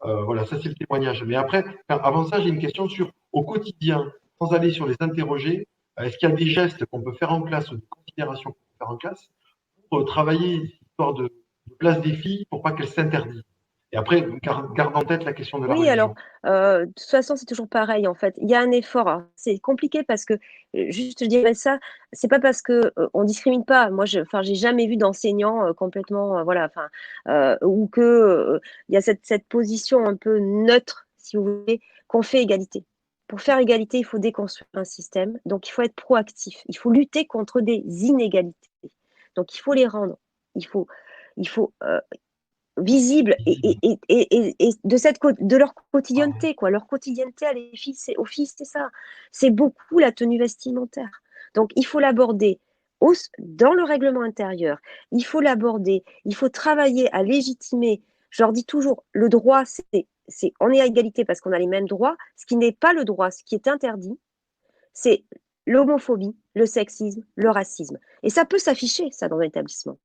Voilà, ça c'est le témoignage. Mais après, avant ça, j'ai une question sur au quotidien, sans aller sur les interroger, est-ce qu'il y a des gestes qu'on peut faire en classe ou des considérations qu'on peut faire en classe pour travailler l'histoire de place des filles pour pas qu'elles s'interdisent? Et après, garde en tête la question de la Oui, alors, religion. de toute façon, c'est toujours pareil, en fait. Il y a un effort, alors c'est compliqué parce que, juste je dirais ça, c'est pas parce que, on discrimine pas. Moi, j'ai jamais vu d'enseignant, complètement, voilà, enfin, ou que, il y a cette position un peu neutre, si vous voulez, qu'on fait égalité. Pour faire égalité, il faut déconstruire un système, donc il faut être proactif. Il faut lutter contre des inégalités. Donc il faut les rendre. Il faut visible et de leur quotidienneté, quoi. Leur quotidienneté à les filles, aux filles, c'est ça. C'est beaucoup la tenue vestimentaire. Donc, il faut l'aborder dans le règlement intérieur. Il faut l'aborder. Il faut travailler à légitimer. Je leur dis toujours, le droit, on est à égalité parce qu'on a les mêmes droits. Ce qui n'est pas le droit, ce qui est interdit, c'est l'homophobie, le sexisme, le racisme. Et ça peut s'afficher, ça, dans un établissement.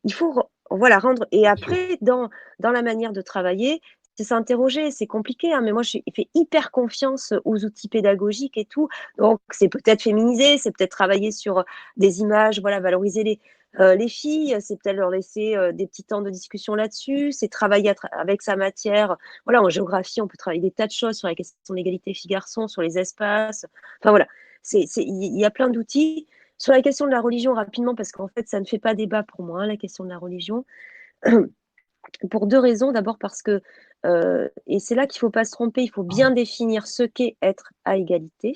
Il faut voilà, rendre. Et après, dans la manière de travailler, c'est s'interroger. C'est compliqué, hein, mais moi, je fais hyper confiance aux outils pédagogiques et tout. Donc, c'est peut-être féminiser, c'est peut-être travailler sur des images, voilà, valoriser les filles, c'est peut-être leur laisser des petits temps de discussion là-dessus, c'est travailler avec sa matière. Voilà, en géographie, on peut travailler des tas de choses sur la question de l'égalité filles-garçons, sur les espaces. Enfin, voilà, il y a plein d'outils. Sur la question de la religion, rapidement, parce qu'en fait, ça ne fait pas débat pour moi, hein, la question de la religion, pour deux raisons. D'abord parce que, et c'est là qu'il ne faut pas se tromper, il faut bien définir ce qu'est être à égalité.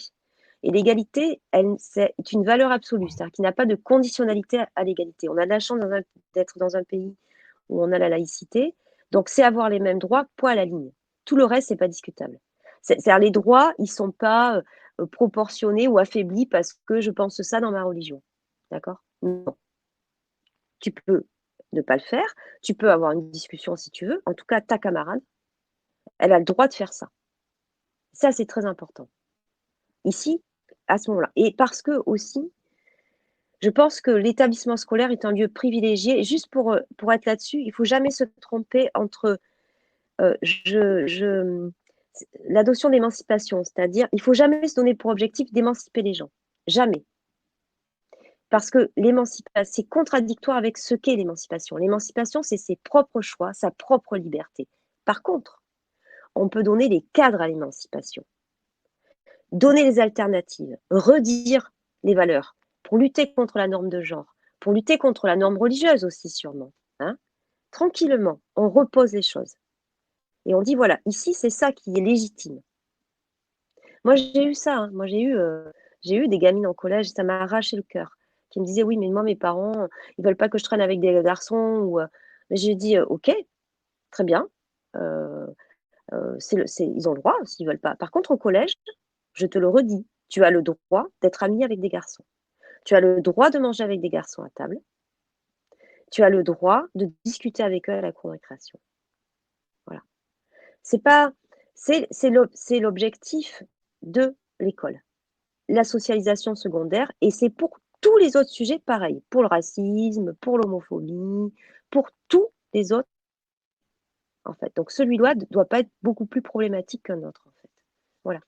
Et l'égalité, c'est une valeur absolue, c'est-à-dire qu'il n'y a pas de conditionnalité à l'égalité. On a de la chance d'être dans un pays où on a la laïcité, donc c'est avoir les mêmes droits, point à la ligne. Tout le reste, ce n'est pas discutable. C'est-à-dire les droits, ils ne sont pas proportionnés ou affaiblis parce que je pense ça dans ma religion. D'accord? Non. Tu peux ne pas le faire, tu peux avoir une discussion si tu veux. En tout cas, ta camarade, elle a le droit de faire ça. Ça, c'est très important. Ici, à ce moment-là. Et parce que aussi, je pense que l'établissement scolaire est un lieu privilégié. Et juste pour être là-dessus, il ne faut jamais se tromper entre la notion d'émancipation, c'est-à-dire il ne faut jamais se donner pour objectif d'émanciper les gens. Jamais. Parce que l'émancipation, c'est contradictoire avec ce qu'est l'émancipation. L'émancipation, c'est ses propres choix, sa propre liberté. Par contre, on peut donner les cadres à l'émancipation, donner les alternatives, redire les valeurs pour lutter contre la norme de genre, pour lutter contre la norme religieuse aussi sûrement. Hein. Tranquillement, on repose les choses. Et on dit, voilà, ici, c'est ça qui est légitime. Moi, j'ai eu ça. Hein. Moi, j'ai eu des gamines en collège, ça m'a arraché le cœur, qui me disaient, oui, mais moi, mes parents, ils veulent pas que je traîne avec des garçons. Mais j'ai dit, ok, très bien. Ils ont le droit s'ils veulent pas. Par contre, au collège, je te le redis, tu as le droit d'être ami avec des garçons. Tu as le droit de manger avec des garçons à table. Tu as le droit de discuter avec eux à la cour de récréation. Voilà. C'est l'objectif de l'école. La socialisation secondaire, et c'est pour tous les autres sujets pareil, pour le racisme, pour l'homophobie, pour tous les autres, en fait. Donc celui-là ne doit pas être beaucoup plus problématique qu'un autre, en fait. Voilà.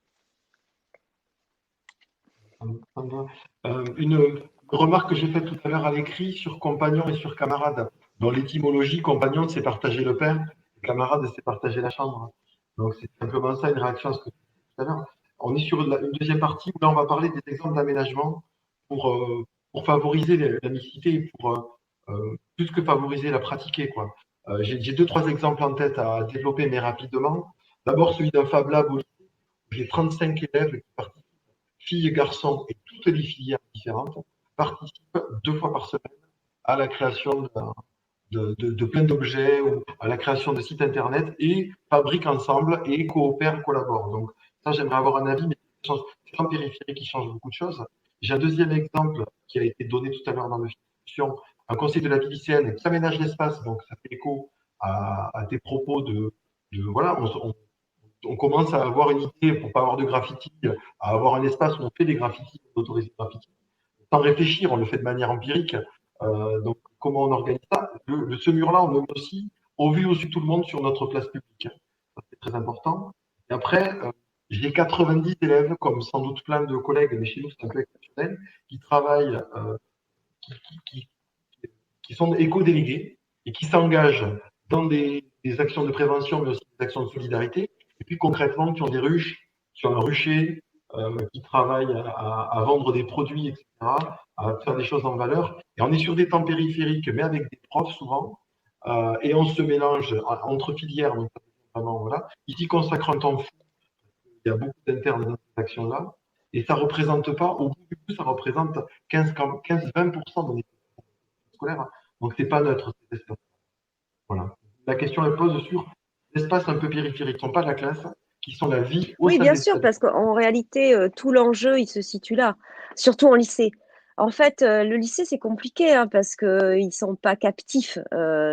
Une remarque que j'ai faite tout à l'heure à l'écrit sur compagnon et sur camarade. Dans l'étymologie, compagnon, c'est partager le pain, camarade, c'est partager la chambre. Donc, c'est simplement ça, une réaction à ce que tu disais tout à l'heure. On est sur une deuxième partie où là, on va parler des exemples d'aménagement pour favoriser la mixité, pour plus que favoriser, la pratiquer, quoi. J'ai deux, trois exemples en tête à développer, mais rapidement. D'abord, celui d'un Fab Lab où j'ai 35 élèves qui participent, filles et garçons, et toutes les filières différentes, participent 2 fois par semaine à la création de plein d'objets ou à la création de sites internet et fabriquent ensemble et coopèrent, collaborent. Donc, ça, j'aimerais avoir un avis, mais c'est en périphérie qui change beaucoup de choses. J'ai un deuxième exemple qui a été donné tout à l'heure dans le film, discussion, un conseil de la vie lycéenne qui aménage l'espace, donc ça fait écho à tes propos voilà, on commence à avoir une idée pour pas avoir de graffiti, à avoir un espace où on fait des graffitis, on autorise les graffitis, sans réfléchir, on le fait de manière empirique. Donc, comment on organise ça? Ce mur-là, on le met aussi au vu au-dessus de tout le monde sur notre place publique. Ça, c'est très important. Et après, j'ai 90 élèves, comme sans doute plein de collègues, mais chez nous, c'est un peu exceptionnel, qui travaillent, qui, qui sont éco-délégués et qui s'engagent dans des actions de prévention, mais aussi des actions de solidarité. Et puis concrètement, qui ont des ruches, qui ont un rucher, qui travaillent à vendre des produits, etc., à faire des choses en valeur. Et on est sur des temps périphériques, mais avec des profs souvent, et on se mélange entre filières. Donc, vraiment, voilà. Ils y consacrent un temps fou. Il y a beaucoup d'internes dans cette action-là. Et ça ne représente pas, au bout du coup, ça représente 15-20% de l'équipe scolaire. Donc, c'est pas neutre. Voilà. La question, elle pose sur l'espace un peu périphérique, qui ne sont pas la classe, qui sont la vie au Oui, sein bien des sûr, établissements. parce qu'en réalité, tout l'enjeu, il se situe là, surtout en lycée. En fait, le lycée, c'est compliqué hein, parce qu'ils ne sont pas captifs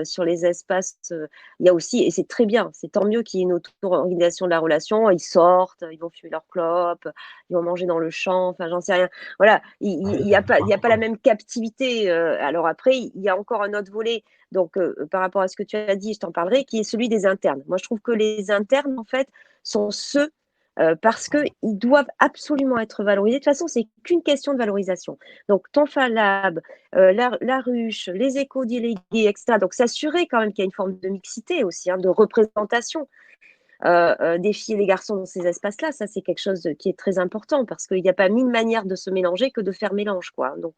sur les espaces. Il y a aussi, et c'est très bien, c'est tant mieux qu'il y ait une auto-organisation de la relation. Ils sortent, ils vont fumer leur clope, ils vont manger dans le champ, enfin, j'en sais rien. Voilà, il n'y a pas, il y a pas la même captivité. Alors après, il y a encore un autre volet. Donc, par rapport à ce que tu as dit, je t'en parlerai, qui est celui des internes. Moi, je trouve que les internes, en fait, sont ceux parce qu'ils doivent absolument être valorisés. De toute façon, c'est qu'une question de valorisation. Donc, ton Lab, la ruche, les éco-délégués, etc. Donc, s'assurer quand même qu'il y a une forme de mixité aussi, hein, de représentation des filles et des garçons dans ces espaces-là. Ça, c'est quelque chose qui est très important parce qu'il n'y a pas mille manières de se mélanger que de faire mélange, quoi. Donc,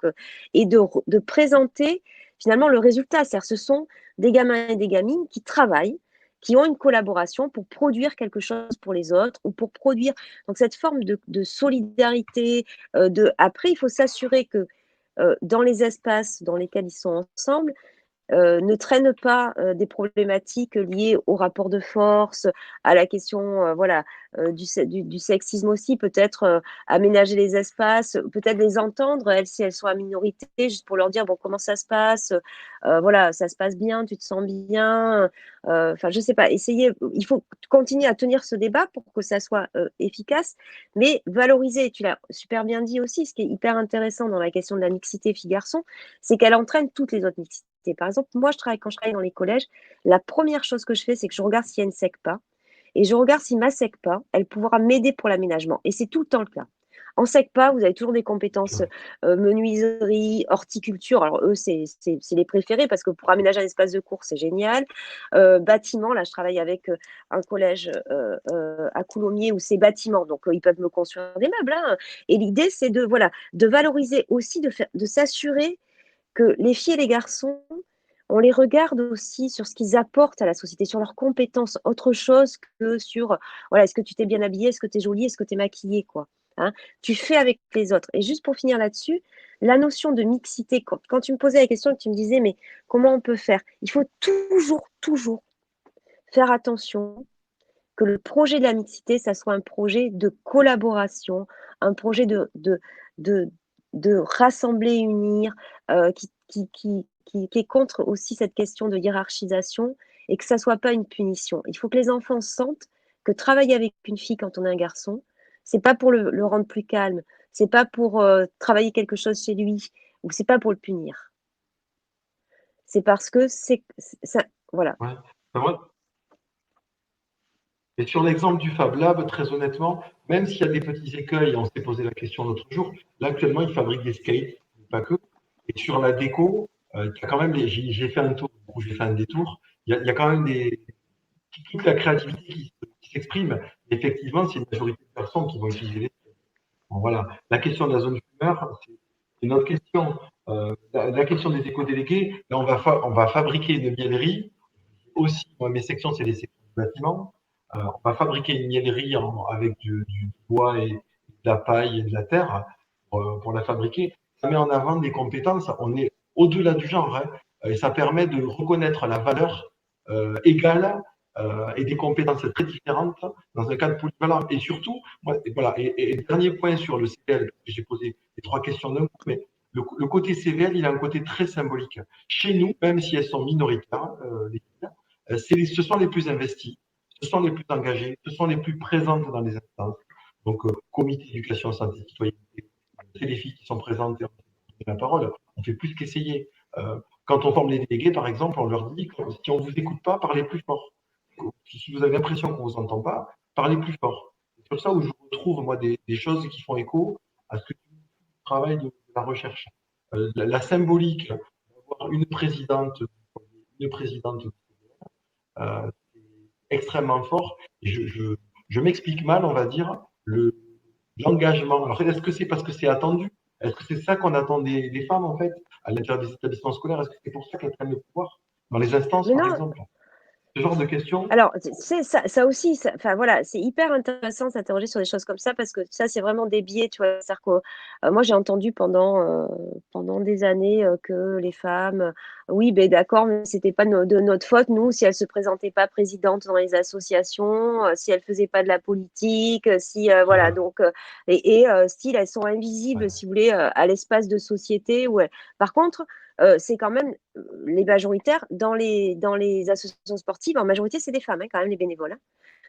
et de présenter finalement le résultat. C'est-à-dire, ce sont des gamins et des gamines qui travaillent, qui ont une collaboration pour produire quelque chose pour les autres ou pour produire. Donc, cette forme de solidarité, après, il faut s'assurer que dans les espaces dans lesquels ils sont ensemble, ne traîne pas des problématiques liées au rapport de force, à la question voilà, du sexisme aussi, peut-être aménager les espaces, peut-être les entendre, elles, si elles sont à minorité, juste pour leur dire bon, comment ça se passe, voilà, ça se passe bien, tu te sens bien, enfin, je sais pas, essayer, il faut continuer à tenir ce débat pour que ça soit efficace, mais valoriser, tu l'as super bien dit aussi, ce qui est hyper intéressant dans la question de la mixité filles-garçons, c'est qu'elle entraîne toutes les autres mixités. Par exemple, moi, quand je travaille dans les collèges, la première chose que je fais, c'est que je regarde s'il y a une SECPA et je regarde si ma SECPA, elle pourra m'aider pour l'aménagement. Et c'est tout le temps le cas. En SECPA, vous avez toujours des compétences menuiserie, horticulture. Alors, eux, c'est les préférés parce que pour aménager un espace de cours, c'est génial. Bâtiment, là, je travaille avec un collège à Coulommiers où c'est bâtiment. Donc, ils peuvent me construire des meubles. Hein. Et l'idée, c'est voilà, de valoriser aussi, de s'assurer que les filles et les garçons, on les regarde aussi sur ce qu'ils apportent à la société, sur leurs compétences, autre chose que sur, voilà, est-ce que tu t'es bien habillée, est-ce que tu es jolie, est-ce que tu es maquillée, quoi. Hein, tu fais avec les autres. Et juste pour finir là-dessus, la notion de mixité, quand tu me posais la question, tu me disais, mais comment on peut faire? Il faut toujours, toujours faire attention que le projet de la mixité, ça soit un projet de collaboration, un projet de, de rassembler, unir, qui est contre aussi cette question de hiérarchisation et que ça ne soit pas une punition. Il faut que les enfants sentent que travailler avec une fille quand on est un garçon, c'est pas pour le rendre plus calme, c'est pas pour travailler quelque chose chez lui, ou c'est pas pour le punir. C'est parce que c'est ça, voilà. Ouais. Ben, moi, et sur l'exemple du Fab Lab, très honnêtement, même s'il y a des petits écueils, on s'est posé la question l'autre jour, là actuellement ils fabriquent des skates, pas que. Et sur la déco, il y a quand même j'ai fait un tour, ou j'ai fait un détour, il y a quand même toute la créativité qui s'exprime. Effectivement, c'est une majorité de personnes qui vont utiliser les skates. Bon, voilà. La question de la zone fumeur, c'est une autre question. La question des éco-délégués, là on va fabriquer une miellerie. Aussi, moi, mes sections, c'est les sections du bâtiment. On va fabriquer une miellerie avec du bois et de la paille et de la terre pour la fabriquer. Ça met en avant des compétences. On est au-delà du genre. Hein, et ça permet de reconnaître la valeur égale et des compétences très différentes dans un cadre polyvalent. Et surtout, moi, voilà, et dernier point sur le CPL, j'ai posé les trois questions d'un coup, mais le côté sévère, il a un côté très symbolique. Chez nous, même si elles sont minoritaires, les filles, ce sont les plus investies, ce sont les plus engagées, ce sont les plus présentes dans les instances. Donc, comité d'éducation santé et citoyenneté, c'est les filles qui sont présentes et on fait la parole. On fait plus qu'essayer. Quand on forme les délégués, par exemple, on leur dit que si on vous écoute pas, parlez plus fort. Si vous avez l'impression qu'on vous entend pas, parlez plus fort. C'est sur ça où je retrouve, moi, des choses qui font écho à ce que tu travail de la recherche. La symbolique d'avoir une présidente c'est extrêmement fort. Et je m'explique mal, on va dire, l'engagement. Alors, est-ce que c'est parce que c'est attendu? Est-ce que c'est ça qu'on attend des femmes, en fait, à l'intérieur des établissements scolaires? Est-ce que c'est pour ça qu'elles prennent le pouvoir? Dans les instances, Mais par non, exemple. Ce genre de questions. alors, c'est ça aussi, enfin voilà, c'est hyper intéressant de s'interroger sur des choses comme ça parce que ça, c'est vraiment des biais, tu vois. C'est-à-dire que moi, j'ai entendu pendant des années que les femmes, oui, ben d'accord, mais c'était pas de notre faute, nous, si elles se présentaient pas présidentes dans les associations, si elles faisaient pas de la politique, si, voilà, donc, style, elles sont invisibles, Ouais. si vous voulez, à l'espace de société. Par contre, c'est quand même les majoritaires dans les associations sportives, en majorité, c'est des femmes, hein, quand même, les bénévoles. Hein.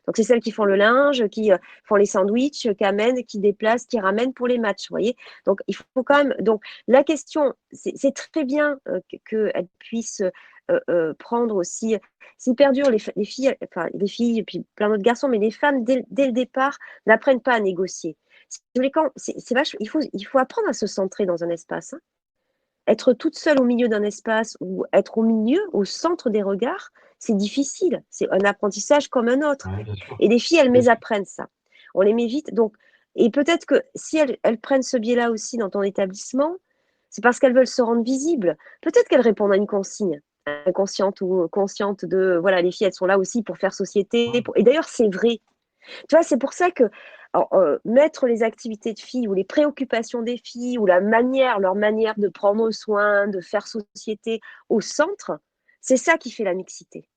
Donc, c'est celles qui font le linge, qui font les sandwichs, qui amènent, qui déplacent, qui ramènent pour les matchs, vous voyez. Donc, il faut quand même. Donc, la question, c'est très bien qu'elles puissent prendre aussi. C'est hyper dur, les filles, enfin, les filles, et puis plein d'autres garçons, mais les femmes, dès le départ, n'apprennent pas à négocier. Si vous voulez, il faut apprendre à se centrer dans un espace. Hein. Être toute seule au milieu d'un espace ou être au milieu, au centre des regards, c'est difficile. C'est un apprentissage comme un autre. Ouais, bien sûr. Et les filles, elles Bien sûr. mésapprennent ça. On les met vite. Donc, et peut-être que si elles prennent ce biais-là aussi dans ton établissement, c'est parce qu'elles veulent se rendre visibles. Peut-être qu'elles répondent à une consigne, inconsciente ou consciente de, voilà, les filles, elles sont là aussi pour faire société. Et d'ailleurs, c'est vrai. Tu vois, c'est pour ça que mettre les activités de filles ou les préoccupations des filles ou leur manière de prendre soin, de faire société au centre, c'est ça qui fait la mixité.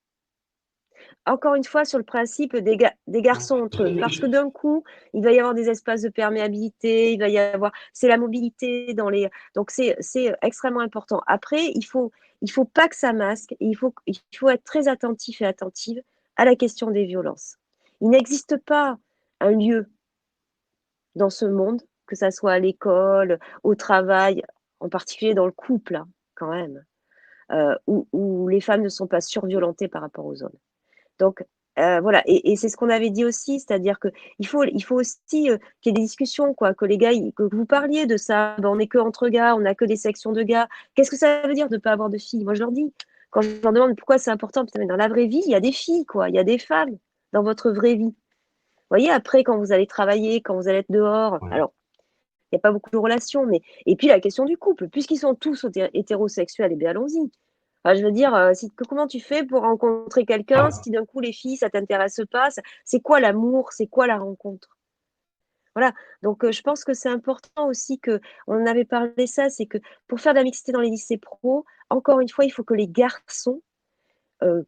Encore une fois, sur le principe des garçons entre eux, parce que d'un coup, il va y avoir des espaces de perméabilité, il va y avoir, c'est la mobilité dans les, donc c'est extrêmement important. Après, il faut pas que ça masque, il faut être très attentif et attentive à la question des violences. Il n'existe pas un lieu dans ce monde, que ça soit à l'école, au travail, en particulier dans le couple, hein, quand même, où les femmes ne sont pas surviolentées par rapport aux hommes. Donc, voilà, et c'est ce qu'on avait dit aussi, c'est-à-dire qu'il faut aussi qu'il y ait des discussions, quoi, que les gars, que vous parliez de ça. Ben, on n'est que entre gars, on n'a que des sections de gars. Qu'est-ce que ça veut dire de ne pas avoir de filles? Moi, je leur dis, quand je leur demande pourquoi c'est important, putain, mais dans la vraie vie, il y a des filles, quoi, il y a des femmes dans votre vraie vie. Vous voyez, après, quand vous allez travailler, quand vous allez être dehors, Ouais. alors, il n'y a pas beaucoup de relations, mais. Et puis la question du couple, puisqu'ils sont tous hétérosexuels, eh bien allons-y. Enfin, je veux dire, comment tu fais pour rencontrer quelqu'un si d'un coup les filles, ça t'intéresse pas? C'est quoi l'amour? C'est quoi la rencontre? Voilà. Donc, je pense que c'est important aussi que, on en avait parlé ça, c'est que pour faire de la mixité dans les lycées pro, encore une fois, il faut que les garçons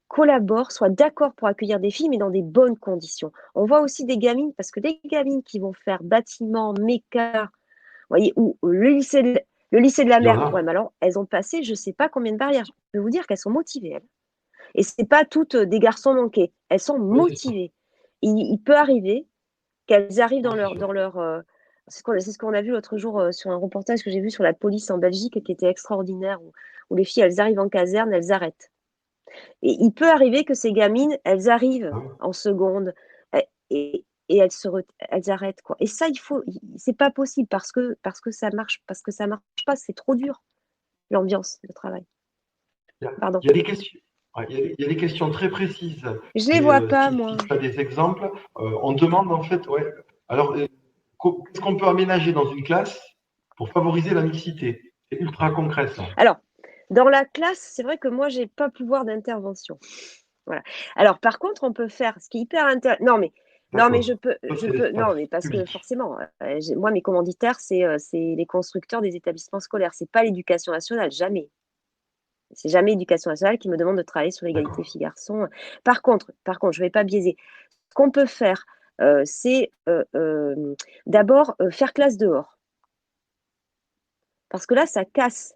collaborent, soient d'accord pour accueillir des filles, mais dans des bonnes conditions. On voit aussi des gamines, parce que des gamines qui vont faire bâtiment, méca, vous voyez, ou le lycée de la Il y en mer, a. ouais, mais alors, elles ont passé je ne sais pas combien de barrières. Je peux vous dire qu'elles sont motivées, elles. Et ce n'est pas toutes des garçons manqués. Elles sont Oui, c'est ça. motivées. Il peut arriver qu'elles arrivent Ouais, c'est sûr. c'est ce qu'on a vu l'autre jour sur un reportage que j'ai vu sur la police en Belgique qui était extraordinaire, où les filles, elles arrivent en caserne, elles arrêtent. Et il peut arriver que ces gamines, elles arrivent Ah oui. en seconde et elles arrêtent, quoi. Et ça, c'est pas possible parce que ça marche pas, c'est trop dur l'ambiance de travail. Pardon. Il y a des questions. Ouais, il y a des questions très précises. Je les Et vois pas, moi. si tu as des exemples, on demande en fait, ouais. Alors, qu'est-ce qu'on peut aménager dans une classe pour favoriser la mixité? C'est ultra concret, ça. Alors, dans la classe, c'est vrai que moi, j'ai pas pouvoir d'intervention. Voilà. Alors, par contre, on peut faire ce qui est hyper intéressant. Non, mais D'accord. je peux, Ça, c'est l'espace non, mais parce que public. forcément, moi, mes commanditaires, c'est les constructeurs des établissements scolaires. C'est pas l'éducation nationale, jamais. C'est jamais l'éducation nationale qui me demande de travailler sur l'égalité D'accord. filles-garçons. Par contre, je vais pas biaiser. Ce qu'on peut faire, c'est d'abord faire classe dehors. Parce que là, ça casse,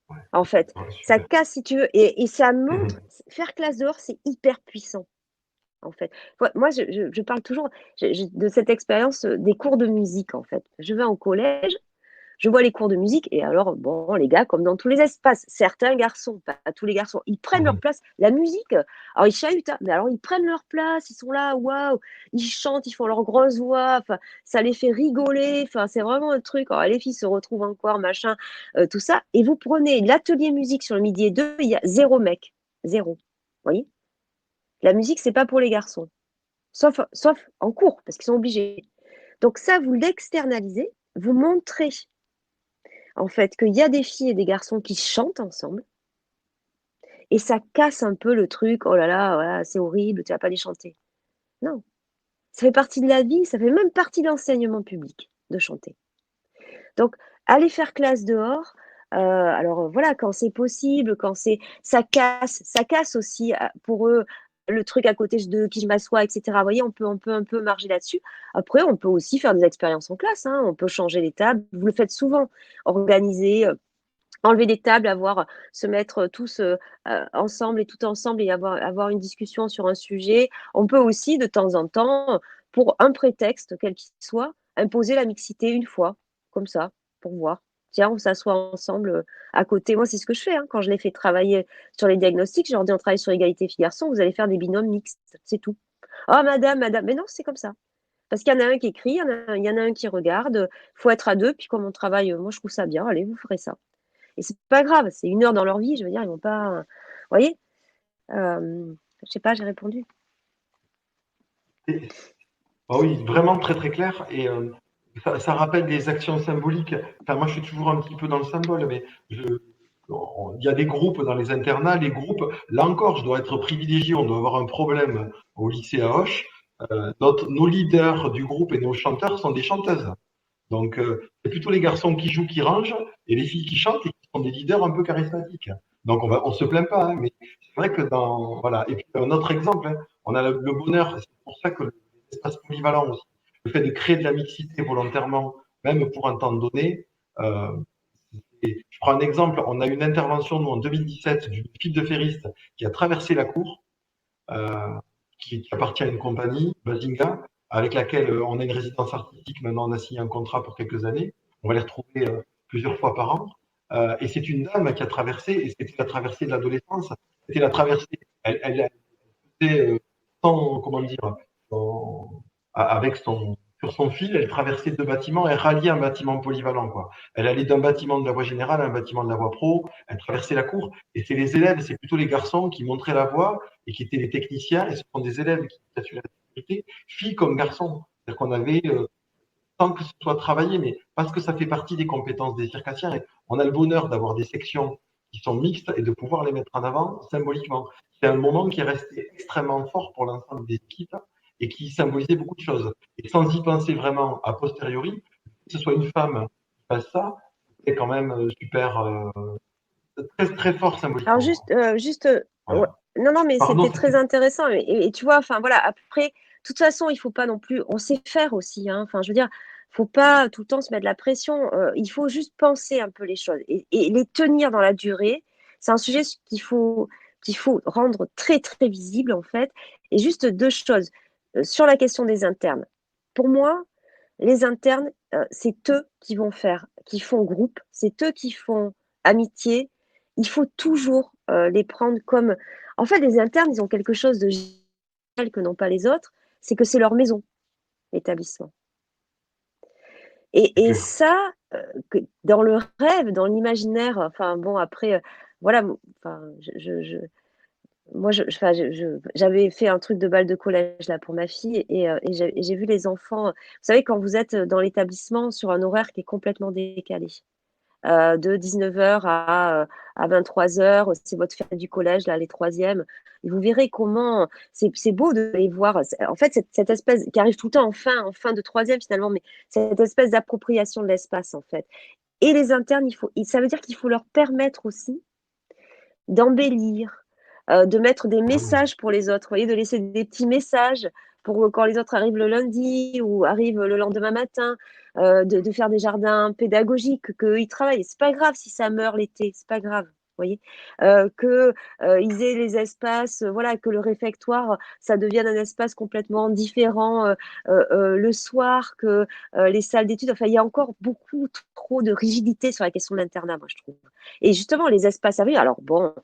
Ouais, en fait. ouais, Ça super. casse, si tu veux, et ça Mhm. montre, faire classe dehors, c'est hyper puissant, en fait. Moi, je parle toujours de cette expérience des cours de musique, en fait. Je vais en collège, je vois les cours de musique et alors, bon, les gars, comme dans tous les espaces, certains garçons, pas tous les garçons, ils prennent leur Mhm. place. La musique, alors ils chahutent, hein, mais alors ils prennent leur place, ils sont là, waouh, ils chantent, ils font leur grosse voix, enfin, ça les fait rigoler, enfin, c'est vraiment un truc. Alors, les filles se retrouvent encore, machin, tout ça. Et vous prenez l'atelier musique sur le midi et deux, il y a 0 mec, 0. Vous voyez? La musique, c'est pas pour les garçons, sauf en cours, parce qu'ils sont obligés. Donc ça, vous l'externalisez, vous montrez en fait, qu'il y a des filles et des garçons qui chantent ensemble et ça casse un peu le truc: «Oh là là, voilà, c'est horrible, tu vas pas les chanter». Non, ça fait partie de la vie, ça fait même partie de l'enseignement public de chanter. Donc aller faire classe dehors, alors, voilà, quand c'est possible, quand c'est ça casse aussi, pour eux, le truc à côté de qui je m'assois et cetera. Vous voyez, on peut un peu marger là-dessus. Après, on peut aussi faire des expériences en classe, hein, on peut changer les tables. Vous le faites souvent, organiser, enlever des tables, se mettre tous ensemble et tout ensemble et avoir une discussion sur un sujet. On peut aussi, de temps en temps, pour un prétexte, quel qu'il soit, imposer la mixité une fois, comme ça, pour voir. Tiens, on s'assoit ensemble à côté. Moi, c'est ce que je fais hein, quand je les fais travailler sur les diagnostics. Je leur dis on travaille sur égalité filles-garçons, vous allez faire des binômes mixtes, c'est tout. Oh, madame, madame. Mais non, c'est comme ça. Parce qu'il y en a un qui écrit, il y en a un qui regarde. Il faut être à deux. Puis comme on travaille, moi, je trouve ça bien. Allez, vous ferez ça. Et c'est pas grave, c'est 1 heure dans leur vie, je veux dire, ils vont pas, vous voyez? Je sais pas, j'ai répondu. Et- ah oui, vraiment très très clair. Et ça rappelle des actions symboliques. Enfin, moi, je suis toujours un petit peu dans le symbole, mais il y a des groupes dans les internats. Les groupes, là encore, je dois être privilégié. On doit avoir un problème au lycée à Auch. Nos leaders du groupe et nos chanteurs sont des chanteuses. Donc, c'est plutôt les garçons qui jouent, qui rangent, et les filles qui chantent et qui sont des leaders un peu charismatiques. Donc, on se plaint pas, hein, mais c'est vrai que voilà. Et puis, un autre exemple, hein, on a le bonheur, c'est pour ça que l'espace polyvalent aussi, le fait de créer de la mixité volontairement, même pour un temps donné. euh, et je prends un exemple, on a eu une intervention, nous, en 2017, d'une fille de ferriste qui a traversé la cour, euh, qui appartient à une compagnie, Bazinga, avec laquelle on a une résidence artistique. Maintenant, on a signé un contrat pour quelques années. On va les retrouver plusieurs fois par an. Et c'est une dame qui a traversé, et c'était la traversée de l'adolescence. C'était la traversée. Elle faisait sans, comment dire, avec sur son fil, elle traversait 2 bâtiments, elle ralliait un bâtiment polyvalent, quoi. Elle allait d'un bâtiment de la voie générale à un bâtiment de la voie pro, elle traversait la cour, et c'est les élèves, c'est plutôt les garçons qui montraient la voie et qui étaient les techniciens, et ce sont des élèves qui assuraient la sécurité, filles comme garçons. C'est-à-dire qu'on avait, sans que ce soit travaillé, mais parce que ça fait partie des compétences des circassiens, et on a le bonheur d'avoir des sections qui sont mixtes et de pouvoir les mettre en avant symboliquement. C'est un moment qui est resté extrêmement fort pour l'ensemble des équipes et qui symbolisait beaucoup de choses. Et sans y penser vraiment a posteriori, que ce soit une femme qui fasse ça, c'est quand même super, très, très fort Alors symboliquement, quoi. juste, ouais, Voilà. non, non, mais Pardon, c'était c'était. très intéressant et tu vois, enfin, voilà, après, de toute façon, il faut pas non plus on sait faire aussi, hein, enfin, je veux dire, faut pas tout le temps se mettre de la pression, il faut juste penser un peu les choses et les tenir dans la durée. C'est un sujet qu'il faut rendre très, très visible, en fait et juste 2 choses, sur la question des internes. Pour moi, les internes, c'est eux qui font groupe, c'est eux qui font amitié. Il faut toujours, les prendre comme en fait, les internes, ils ont quelque chose de génial que n'ont pas les autres, c'est que c'est leur maison, l'établissement C'est et clair. ça, que dans le rêve, dans l'imaginaire, enfin bon après, voilà, enfin moi enfin j'avais fait un truc de bal de collège là pour ma fille et j'ai vu les enfants, vous savez quand vous êtes dans l'établissement sur un horaire qui est complètement décalé, de 19h à 23h, c'est votre fête du collège là, les troisièmes et vous verrez comment c'est beau de les voir. En fait, cette espèce qui arrive tout le temps en fin de troisième finalement, mais cette espèce d'appropriation de l'espace en fait et les internes, ça veut dire qu'il faut leur permettre aussi d'embellir, de mettre des Ah oui. messages pour les autres, vous voyez? De laisser des petits messages pour quand les autres arrivent le lundi ou arrivent le lendemain matin. de faire des jardins pédagogiques, qu'ils travaillent. C'est pas grave si ça meurt l'été, c'est pas grave. Vous voyez, qu'ils aient les espaces, voilà, que le réfectoire, ça devienne un espace complètement différent le soir, que les salles d'études. Enfin, il y a encore beaucoup trop de rigidité sur la question de l'internat, moi, je trouve. Et justement, les espaces à venir. Alors bon,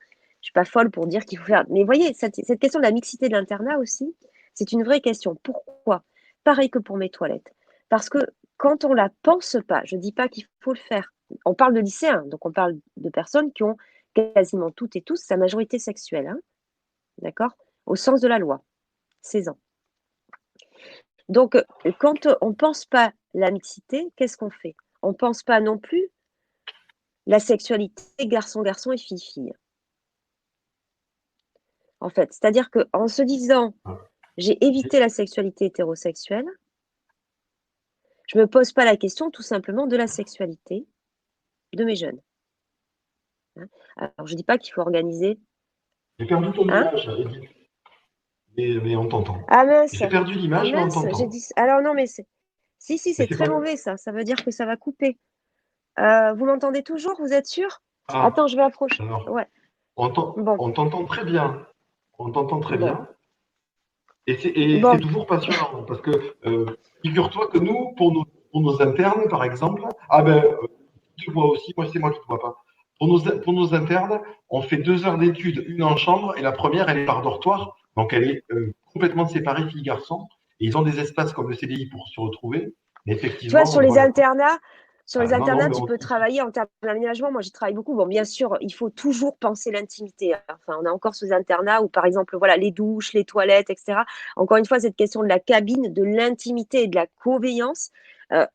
je suis pas folle pour dire qu'il faut faire. Mais vous voyez, cette question de la mixité de l'internat aussi, c'est une vraie question. Pourquoi? Pareil que pour mes toilettes. Parce que quand on la pense pas, je dis pas qu'il faut le faire. On parle de lycéens, donc on parle de personnes qui ont quasiment toutes et tous sa majorité sexuelle, hein, d'accord? Au sens de la loi, 16 ans. Donc, quand on ne pense pas la mixité, qu'est-ce qu'on fait? On ne pense pas non plus la sexualité garçon-garçon et fille-fille. En fait, c'est-à-dire qu'en se disant, j'ai évité la sexualité hétérosexuelle, je ne me pose pas la question tout simplement de la sexualité de mes jeunes. Hein. Alors, je ne dis pas qu'il faut organiser. J'ai perdu ton Hein? image, Edith. Mais on t'entend. Ah mince, J'ai perdu ah l'image, mais on mince, j'ai t'entend. dit. Alors non, mais c'est. Si, Mais c'est c'est très pas. mauvais ça. Ça veut dire que ça va couper. Vous m'entendez toujours? Vous êtes sûr? Ah, Attends, je vais approcher. alors, Ouais. on Bon, t'entend très bien. On t'entend très bon, bien. Et c'est bon. toujours passionnant parce que figure-toi que nous, pour nos internes, par exemple, ah ben, tu te vois aussi, moi c'est moi qui ne te vois pas. Pour nos internes, on fait 2 heures d'études, une en chambre, et la première, elle est par dortoir, donc elle est complètement séparée filles-garçons. Et ils ont des espaces comme le CDI pour se retrouver. Mais Tu vois, effectivement, sur on les voit. internats, Ah, non, non, mais tu peux travailler en termes d'aménagement. Moi, j'y travaille beaucoup. Bon, bien sûr, il faut toujours penser l'intimité. Enfin, on a encore ces internats où, par exemple, voilà, les douches, les toilettes, etc. Encore une fois, cette question de la cabine, de l'intimité et de la coveillance,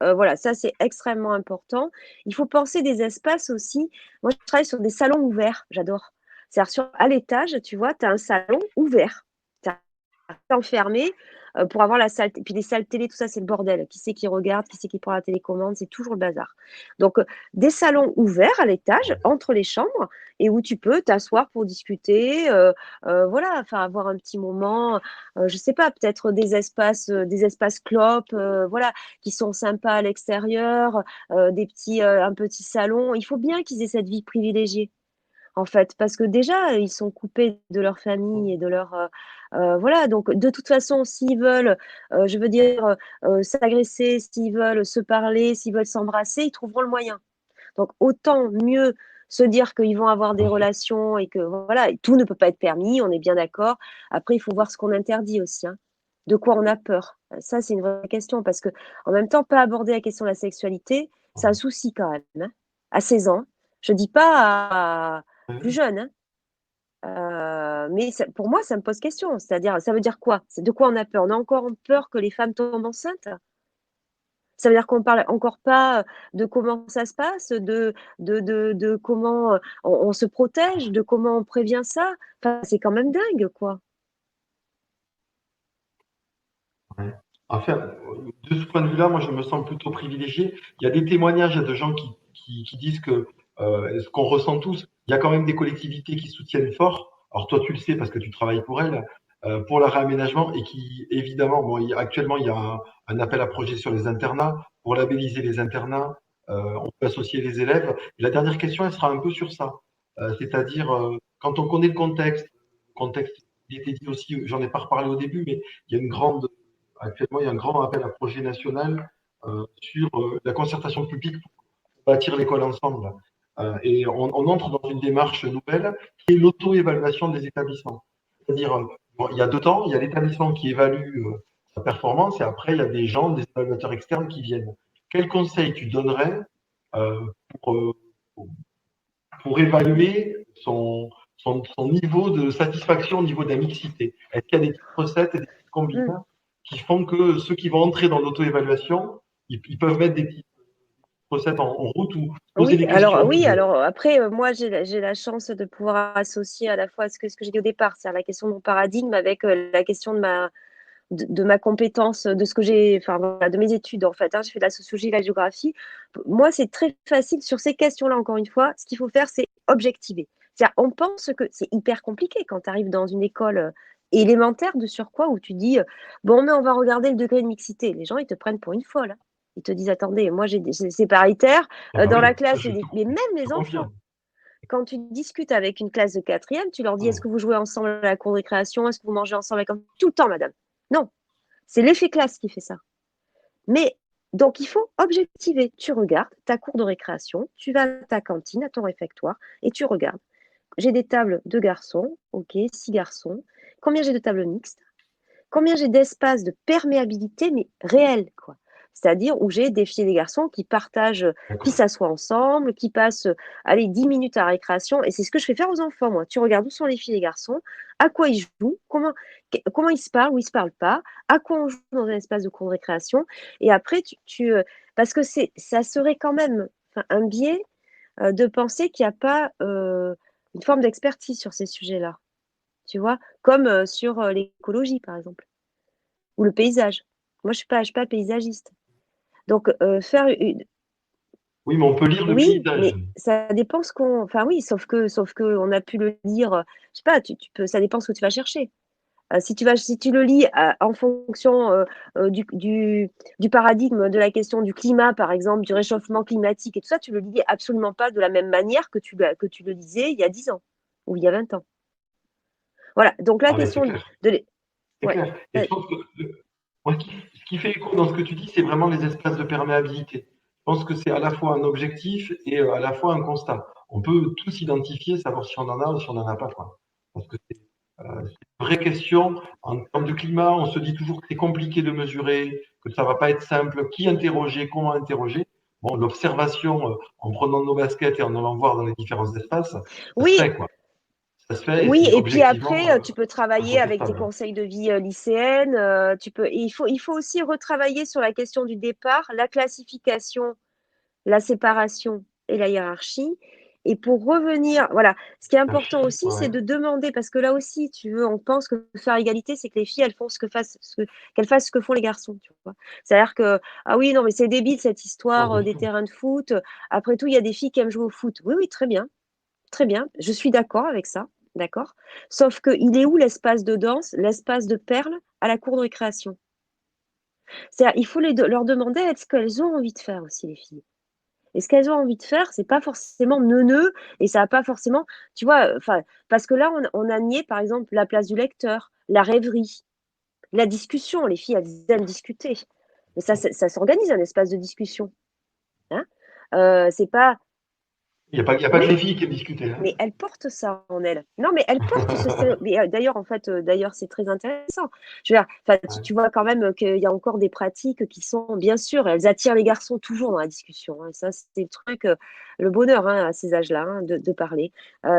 voilà, ça, c'est extrêmement important. Il faut penser des espaces aussi. Moi, je travaille sur des salons ouverts. J'adore. C'est-à-dire, à l'étage, tu vois, tu as un salon ouvert. Tu enfermé pour avoir la salle. Puis les salles télé, tout ça, c'est le bordel. Qui c'est qui regarde, qui c'est qui prend la télécommande, c'est toujours le bazar. Donc, des salons ouverts à l'étage, entre les chambres, et où tu peux t'asseoir pour discuter, voilà, enfin, avoir un petit moment, je sais pas, peut-être des espaces clopes, voilà, qui sont sympas à l'extérieur, un petit salon. Il faut bien qu'ils aient cette vie privilégiée en fait, parce que déjà, ils sont coupés de leur famille et de leur, voilà, donc de toute façon, s'ils veulent, je veux dire, s'agresser, s'ils veulent se parler, s'ils veulent s'embrasser, ils trouveront le moyen. Donc autant mieux se dire qu'ils vont avoir des relations et que voilà, tout ne peut pas être permis, on est bien d'accord. Après, il faut voir ce qu'on interdit aussi, hein. De quoi on a peur? Ça, c'est une vraie question parce qu'en même temps, pas aborder la question de la sexualité, c'est un souci quand même, hein. À 16 ans, je dis pas à plus jeune, hein. Mais pour moi, ça me pose question. C'est-à-dire, ça veut dire quoi? C'est de quoi on a peur? On a encore peur que les femmes tombent enceintes? Ça veut dire qu'on parle encore pas de comment ça se passe, de comment on se protège, de comment on prévient ça. Enfin, c'est quand même dingue, quoi. Ouais. Enfin, de ce point de vue-là, moi, je me sens plutôt privilégié. Il y a des témoignages de gens qui disent que ce qu'on ressent tous, il y a quand même des collectivités qui soutiennent fort. Alors toi, tu le sais parce que tu travailles pour elles, pour le réaménagement et qui, évidemment, bon, actuellement, il y a un appel à projet sur les internats. Pour labelliser les internats, on peut associer les élèves. Et la dernière question, elle sera un peu sur ça. C'est-à-dire, quand on connaît le contexte, il était dit aussi, j'en ai pas reparlé au début, mais il y a une grande actuellement, il y a un grand appel à projet national sur la concertation publique pour bâtir l'école ensemble. Et on entre dans une démarche nouvelle qui est l'auto-évaluation des établissements. C'est-à-dire, bon, il y a 2 temps, il y a l'établissement qui évalue sa performance et après, il y a des gens, des évaluateurs externes qui viennent. Quel conseil tu donnerais euh, pour, euh, pour évaluer son niveau de satisfaction au niveau de la mixité? Est-ce qu'il y a des petites recettes et des petites combines Mm. qui font que ceux qui vont entrer dans l'auto-évaluation, ils peuvent mettre des petites recettes en route ou poser des questions Oui, pour. alors après, moi, j'ai la chance de pouvoir associer à la fois ce que j'ai dit au départ, c'est-à-dire la question de mon paradigme avec la question de ma compétence, de ce que j'ai, enfin, voilà, de mes études, en fait, hein. J'ai fait de la sociologie et de la géographie. Moi, c'est très facile sur ces questions-là, encore une fois. Ce qu'il faut faire, c'est objectiver. C'est-à-dire, on pense que c'est hyper compliqué quand tu arrives dans une école élémentaire de surcroît où tu dis, bon, mais on va regarder le degré de mixité. Les gens, ils te prennent pour une folle, hein. Ils te disent, attendez, moi, c'est paritaire. Ah bah Dans oui, la ça, classe, je mais même je les enfants. confirme. Quand tu discutes avec une classe de quatrième, tu leur dis, est-ce Ouais. que vous jouez ensemble à la cour de récréation? Est-ce que vous mangez ensemble? Tout le temps, madame. Non, c'est l'effet classe qui fait ça. Mais donc, il faut objectiver. Tu regardes ta cour de récréation, tu vas à ta cantine, à ton réfectoire, et tu regardes. J'ai des tables de garçons, ok, 6 garçons. Combien j'ai de tables mixtes? Combien j'ai d'espace de perméabilité, mais réel, quoi. C'est-à-dire où j'ai des filles et des garçons qui partagent, qui D'accord. s'assoient ensemble, qui passent, allez, 10 minutes à récréation. Et c'est ce que je fais faire aux enfants, moi. Tu regardes où sont les filles et les garçons, à quoi ils jouent, comment ils se parlent ou ils se parlent pas, à quoi on joue dans un espace de cour de récréation. Et après, parce que ça serait quand même un biais de penser qu'il n'y a pas une forme d'expertise sur ces sujets-là. Tu vois, comme sur l'écologie, par exemple, ou le paysage. Moi, je suis pas paysagiste. Donc, faire une. Oui, mais on peut lire le Oui, paysage. mais ça dépend ce qu'on. Enfin, oui, sauf que on a pu le lire. Je sais pas, tu peux. Ça dépend ce que tu vas chercher. Si tu le lis en fonction du paradigme de la question du climat, par exemple, du réchauffement climatique et tout ça, tu le lis absolument pas de la même manière que tu le lisais il y a 10 ans ou il y a 20 ans. Voilà. Donc, la Ah, mais c'est question clair. C'est ouais. clair. Et je pense que moi, ce qui fait écho dans ce que tu dis, c'est vraiment les espaces de perméabilité. Je pense que c'est à la fois un objectif et à la fois un constat. On peut tous identifier, savoir si on en a ou si on n'en a pas, quoi. Parce que c'est une vraie question. En termes de climat, on se dit toujours que c'est compliqué de mesurer, que ça va pas être simple. Qui interroger, comment interroger? Bon, l'observation, en prenant nos baskets et en allant voir dans les différents espaces, ça se Oui, fait, quoi. Ça se fait et oui, c'est et puis objectivement après, tu peux travailler avec tes incontestable. conseils de vie lycéennes. Il faut aussi retravailler sur la question du départ, la classification, la séparation et la hiérarchie. Et pour revenir, voilà, ce qui est important aussi, Ouais, c'est ouais. de demander, parce que là aussi, tu veux, on pense que faire égalité, c'est que les filles, elles font qu'elles fassent ce que font les garçons, tu vois. C'est-à-dire que, ah oui, non, mais c'est débile cette Non, histoire pas du des tout. terrains de foot. Après tout, il y a des filles qui aiment jouer au foot. Oui, oui, très bien, je suis d'accord avec ça, d'accord. Sauf que il est où l'espace de danse, l'espace de perles à la cour de récréation? C'est-à-dire, il faut leur demander est-ce qu'elles ont envie de faire aussi, les filles. Et ce qu'elles ont envie de faire, c'est pas forcément neuneux et ça va pas forcément, tu vois, enfin, parce que là, on a nié, par exemple, la place du lecteur, la rêverie, la discussion. Les filles, elles aiment discuter. Mais ça s'organise un espace de discussion. Hein. C'est pas. Il y a pas que Oui, les filles qui aiment discuter, hein. mais elle porte ça en elle. Non, mais elle porte mais d'ailleurs, en fait, d'ailleurs, c'est très intéressant. Je veux dire, enfin, tu, Ouais. tu vois quand même qu'il y a encore des pratiques qui sont, bien sûr, elles attirent les garçons toujours dans la discussion. Hein. Ça, c'est le truc, le bonheur hein, à ces âges-là, hein, de parler.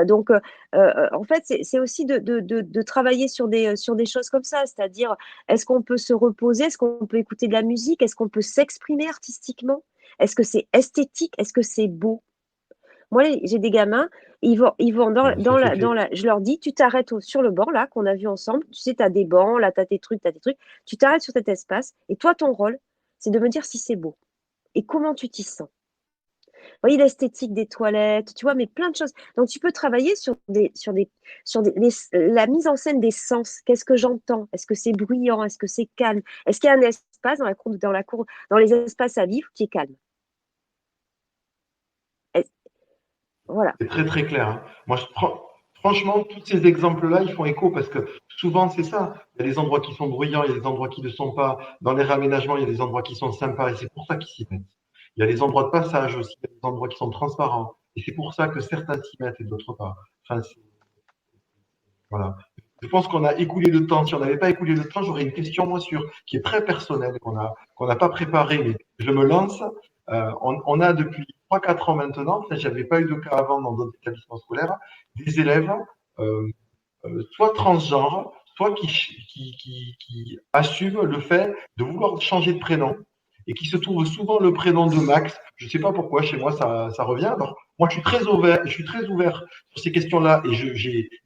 Donc, en fait, c'est aussi de travailler sur des choses comme ça, c'est-à-dire, est-ce qu'on peut se reposer, est-ce qu'on peut écouter de la musique, est-ce qu'on peut s'exprimer artistiquement, est-ce que c'est esthétique, est-ce que c'est beau? Moi, j'ai des gamins, ils vont Ouais, ça c'est clé. je leur dis, tu t'arrêtes sur le banc, là, qu'on a vu ensemble. Tu sais, tu as des bancs, là, tu as tes trucs, tu as tes trucs. Tu t'arrêtes sur cet espace. Et toi, ton rôle, c'est de me dire si c'est beau et comment tu t'y sens. Vous voyez, l'esthétique des toilettes, tu vois, mais plein de choses. Donc, tu peux travailler la mise en scène des sens. Qu'est-ce que j'entends? Est-ce que c'est bruyant? Est-ce que c'est calme? Est-ce qu'il y a un espace dans les espaces à vivre qui est calme? Est- Voilà. C'est très très clair, hein. Moi, franchement, tous ces exemples-là, ils font écho parce que souvent c'est ça. Il y a des endroits qui sont bruyants, il y a des endroits qui ne le sont pas. Dans les réaménagements, il y a des endroits qui sont sympas et c'est pour ça qu'ils s'y mettent. Il y a des endroits de passage aussi, il y a des endroits qui sont transparents et c'est pour ça que certains s'y mettent et d'autres pas. Enfin, voilà. Je pense qu'on a écoulé le temps. Si on n'avait pas écoulé le temps, j'aurais une question, moi, qui est très personnelle, qu'on n'a pas préparée, mais je me lance. On a depuis 3 4 ans maintenant, enfin, j'avais pas eu de cas avant dans d'autres établissements scolaires, des élèves, euh, soit transgenres, soit qui assument le fait de vouloir changer de prénom et qui se trouvent souvent le prénom de Max. Je ne sais pas pourquoi, chez moi, ça revient. Alors, moi, je suis très ouvert sur ces questions-là et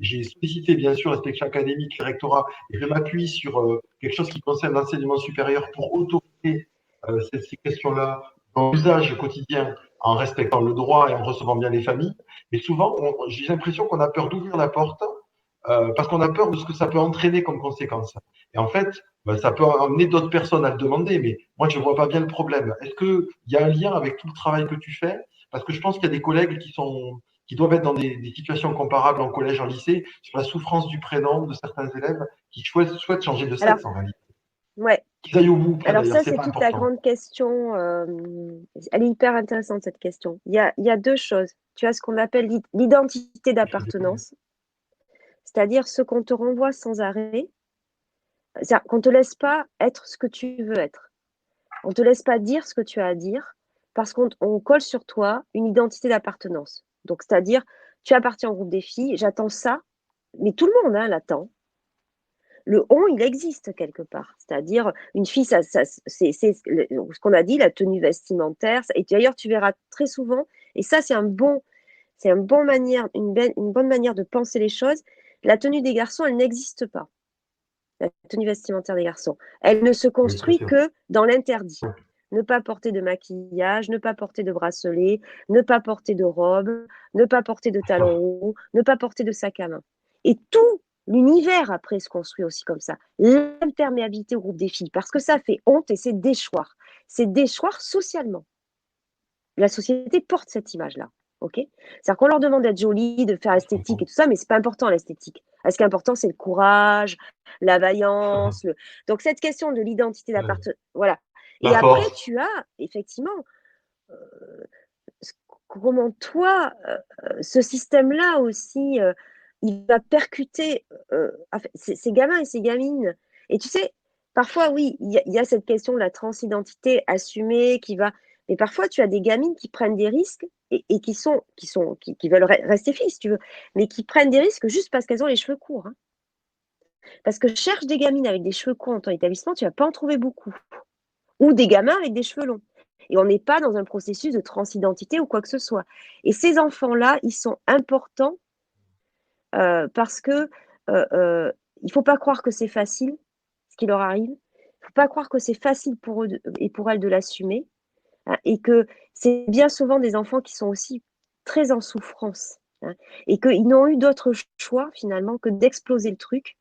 j'ai sollicité, bien sûr, l'inspection académique, le rectorat, et je m'appuie sur quelque chose qui concerne l'enseignement supérieur pour autoriser ces questions-là dans l'usage quotidien en respectant le droit et en recevant bien les familles. Mais souvent, j'ai l'impression qu'on a peur d'ouvrir la porte parce qu'on a peur de ce que ça peut entraîner comme conséquence. Et en fait, ça peut amener d'autres personnes à le demander, mais moi, je vois pas bien le problème. Est-ce qu'il y a un lien avec tout le travail que tu fais? Parce que je pense qu'il y a des collègues qui doivent être dans des situations comparables en collège, en lycée, sur la souffrance du prénom de certains élèves qui souhaitent changer de Alors, sexe en réalité. ouais. Qu'ils aillent au bout ou pas Alors d'ailleurs, ça, c'est c'est pas toute la important. grande question. Elle est hyper intéressante, cette question. Il y a deux choses. Tu as ce qu'on appelle l'identité d'appartenance, c'est-à-dire ce qu'on te renvoie sans arrêt, c'est-à-dire qu'on ne te laisse pas être ce que tu veux être. On ne te laisse pas dire ce que tu as à dire parce qu'on colle sur toi une identité d'appartenance. Donc, c'est-à-dire, tu appartiens au groupe des filles, j'attends ça, mais tout le monde l'attend. Le on, il existe quelque part. C'est-à-dire, une fille, c'est ce qu'on a dit, la tenue vestimentaire. Et d'ailleurs, tu verras très souvent, et ça, une bonne manière de penser les choses. La tenue des garçons, elle n'existe pas. La tenue vestimentaire des garçons. Elle ne se Oui, ça construit c'est vrai. que dans l'interdit. Ne pas porter de maquillage, ne pas porter de bracelet, ne pas porter de robe, ne pas porter de talons hauts, ne pas porter de sac à main. Et tout l'univers après se construit aussi comme ça. L'imperméabilité au groupe des filles, parce que ça fait honte et c'est déchoir. C'est déchoir socialement. La société porte cette image-là. Ok. C'est-à-dire qu'on leur demande d'être jolie, de faire Je esthétique et comprends. tout ça, mais c'est pas important l'esthétique. Ce qui est important, c'est le courage, la vaillance. Donc cette question de l'identité d'appartenance, voilà. Et La après, force. tu as effectivement comment toi, ce système-là aussi, il va percuter ces gamins et ces gamines. Et tu sais, parfois, oui, il y a cette question de la transidentité assumée qui va. Mais parfois, tu as des gamines qui prennent des risques et qui veulent rester filles, si tu veux, mais qui prennent des risques juste parce qu'elles ont les cheveux courts. Hein. Parce que cherche des gamines avec des cheveux courts en ton établissement, tu vas pas en trouver beaucoup. Ou des gamins avec des cheveux longs. Et on n'est pas dans un processus de transidentité ou quoi que ce soit. Et ces enfants-là, ils sont importants parce que il ne faut pas croire que c'est facile, ce qui leur arrive. Il ne faut pas croire que c'est facile pour eux et pour elles de l'assumer. Hein, et que c'est bien souvent des enfants qui sont aussi très en souffrance. Hein, et qu'ils n'ont eu d'autre choix finalement que d'exploser le truc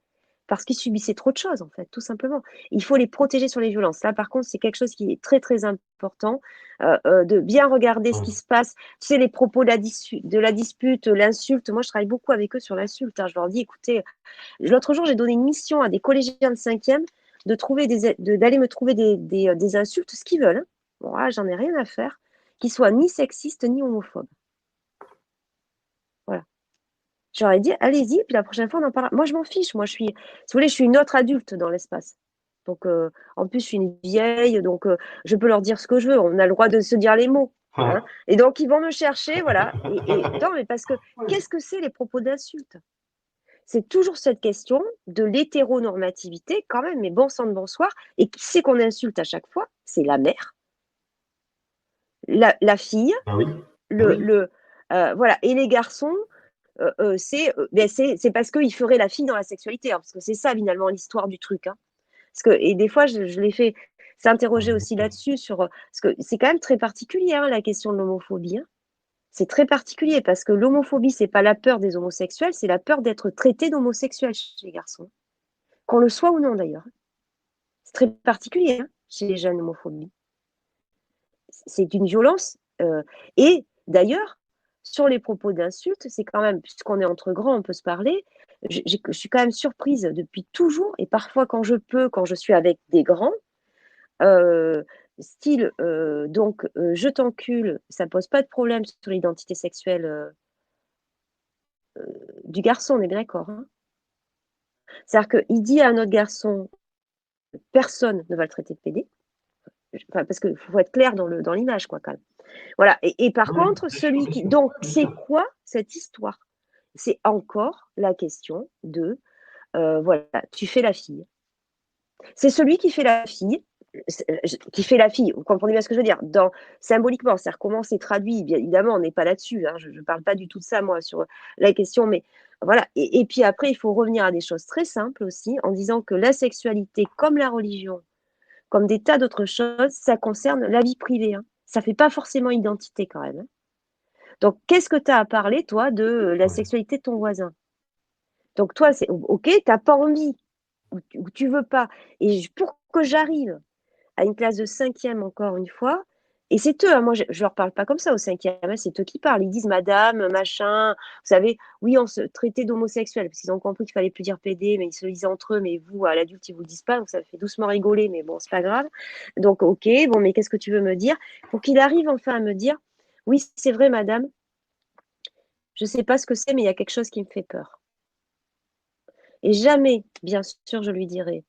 parce qu'ils subissaient trop de choses, en fait, tout simplement. Il faut les protéger sur les violences. Là, par contre, c'est quelque chose qui est très, très important, de bien regarder ce qui Ouais. se passe. Tu sais, les propos de la dispute, l'insulte. Moi, je travaille beaucoup avec eux sur l'insulte. Hein. Je leur dis, écoutez, l'autre jour, j'ai donné une mission à des collégiens de 5e d'aller me trouver des insultes, ce qu'ils veulent. Hein. Bon, là, j'en ai rien à faire, qui soient ni sexistes ni homophobes. Voilà. J'aurais dit, allez-y, puis la prochaine fois, on en parlera. Moi, je m'en fiche. Moi, si vous voulez, je suis une autre adulte dans l'espace. Donc, en plus, je suis une vieille, donc je peux leur dire ce que je veux. On a le droit de se dire les mots. Hein. Et donc, ils vont me chercher, voilà. Non, mais parce que, qu'est-ce que c'est les propos d'insulte? C'est toujours cette question de l'hétéronormativité, quand même, mais bon sang de bonsoir. Et qui c'est qu'on insulte à chaque fois? C'est la mère, la fille, Ah oui. Ah oui. voilà. Et les garçons, c'est parce qu'il ferait la fille dans la sexualité, hein, parce que c'est ça finalement l'histoire du truc. Hein. Et des fois, je l'ai fait s'interroger aussi là-dessus, parce que c'est quand même très particulier hein, la question de l'homophobie. Hein. C'est très particulier parce que l'homophobie, c'est pas la peur des homosexuels, c'est la peur d'être traité d'homosexuel chez les garçons, qu'on le soit ou non d'ailleurs. C'est très particulier hein, chez les jeunes homophobies. C'est une violence. Et d'ailleurs, sur les propos d'insultes, c'est quand même, puisqu'on est entre grands, on peut se parler, je suis quand même surprise depuis toujours, et parfois quand je peux, quand je suis avec des grands, style, je t'encule, ça pose pas de problème sur l'identité sexuelle du garçon, on est bien d'accord. Hein. C'est-à-dire qu'il dit à un autre garçon, personne ne va le traiter de pédé, enfin, parce qu'il faut être clair dans l'image, quoi, quand même. Voilà. Et par Oui, contre, bien sûr, celui bien qui. sûr, Donc, bien c'est sûr. quoi cette histoire? C'est encore la question de voilà, tu fais la fille. C'est celui qui fait la fille, vous comprenez bien ce que je veux dire, symboliquement, c'est-à-dire comment c'est traduit, bien évidemment, on n'est pas là-dessus, hein, je ne parle pas du tout de ça, moi, sur la question, mais voilà. Et puis après, il faut revenir à des choses très simples aussi, en disant que la sexualité, comme la religion, comme des tas d'autres choses, ça concerne la vie privée. Hein. Ça ne fait pas forcément identité quand même. Hein. Donc, qu'est-ce que tu as à parler, toi, de la Ouais. sexualité de ton voisin? Donc toi, c'est OK, tu as pas envie ou tu veux pas et pour que j'arrive à une classe de 5e encore une fois et c'est eux, hein, moi je leur parle pas comme ça aux 5e, hein, c'est eux qui parlent. Ils disent: «Madame, machin». Vous savez, oui, on se traitait d'homosexuels parce qu'ils ont compris qu'il fallait plus dire PD, mais ils se le disaient entre eux, mais vous, à l'adulte, ils vous le disent pas, donc ça fait doucement rigoler, mais bon, c'est pas grave. Donc OK, bon, mais qu'est-ce que tu veux me dire? Pour qu'il arrive enfin à me dire: «Oui, c'est vrai madame, je sais pas ce que c'est, mais il y a quelque chose qui me fait peur». Et jamais, bien sûr, je lui dirai: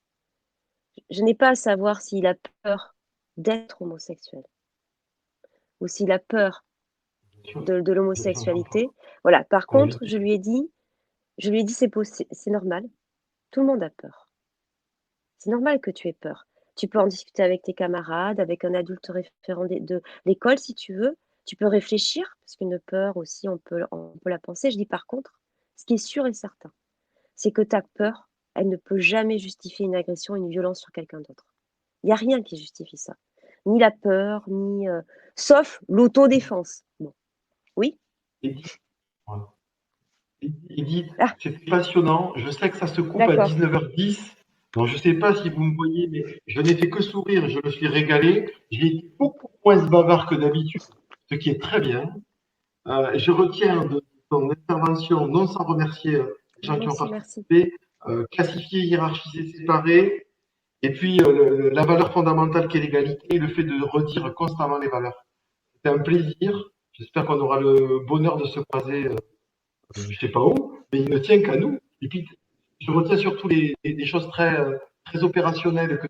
«Je n'ai pas à savoir s'il a peur d'être homosexuel ou s'il a peur Bien sûr, de j'entends. l'homosexualité». Voilà. Par On est contre, légitime. je lui ai dit: «C'est normal, tout le monde a peur. C'est normal que tu aies peur. Tu peux en discuter avec tes camarades, avec un adulte référent de l'école si tu veux. Tu peux réfléchir, parce qu'une peur aussi, on peut la penser». Je dis: «Par contre, ce qui est sûr et certain, c'est que ta peur, elle ne peut jamais justifier une agression, une violence sur quelqu'un d'autre. Il y a rien qui justifie ça. Ni la peur, ni, sauf l'autodéfense». Bon, oui? Edith, voilà. Edith, Ah, c'est passionnant. Je sais que ça se coupe à d'accord. 19h10. Donc, je ne sais pas si vous me voyez, mais je n'ai fait que sourire. Je me suis régalé. J'ai été beaucoup moins bavard que d'habitude, ce qui est très bien. Je retiens de ton intervention, non sans remercier les gens Moi qui ont aussi, merci. participé, classifier, hiérarchiser, séparer, et puis la valeur fondamentale qui est l'égalité et le fait de redire constamment les valeurs. C'était un plaisir. J'espère qu'on aura le bonheur de se croiser, je sais pas où, mais il ne tient qu'à nous. Et puis, je retiens surtout des choses très opérationnelles que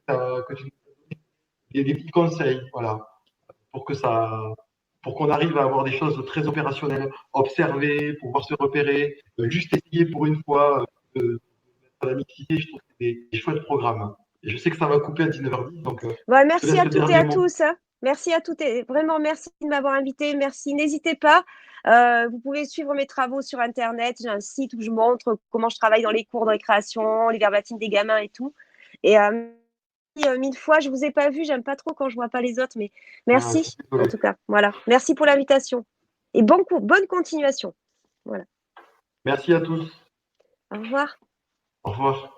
tu nous as données, des petits conseils, voilà, pour que pour qu'on arrive à avoir des choses très opérationnelles, observer, pouvoir se repérer, juste essayer pour une fois de mettre la mixité. Je trouve que c'est des chouettes programmes. Et je sais que ça va couper à 19h10, donc Bah, je te merci laisse à le toutes et dernier à mot. tous, hein. Merci à toutes et vraiment merci de m'avoir invité. Merci. N'hésitez pas. Vous pouvez suivre mes travaux sur internet. J'ai un site où je montre comment je travaille dans les cours de récréation, les verbatines des gamins et tout. Et merci, 1000 fois. Je vous ai pas vu, j'aime pas trop quand je vois pas les autres, mais Je suis merci en désolé. tout cas. Voilà. Merci pour l'invitation et bonne continuation. Voilà. Merci à tous. Au revoir. Au revoir.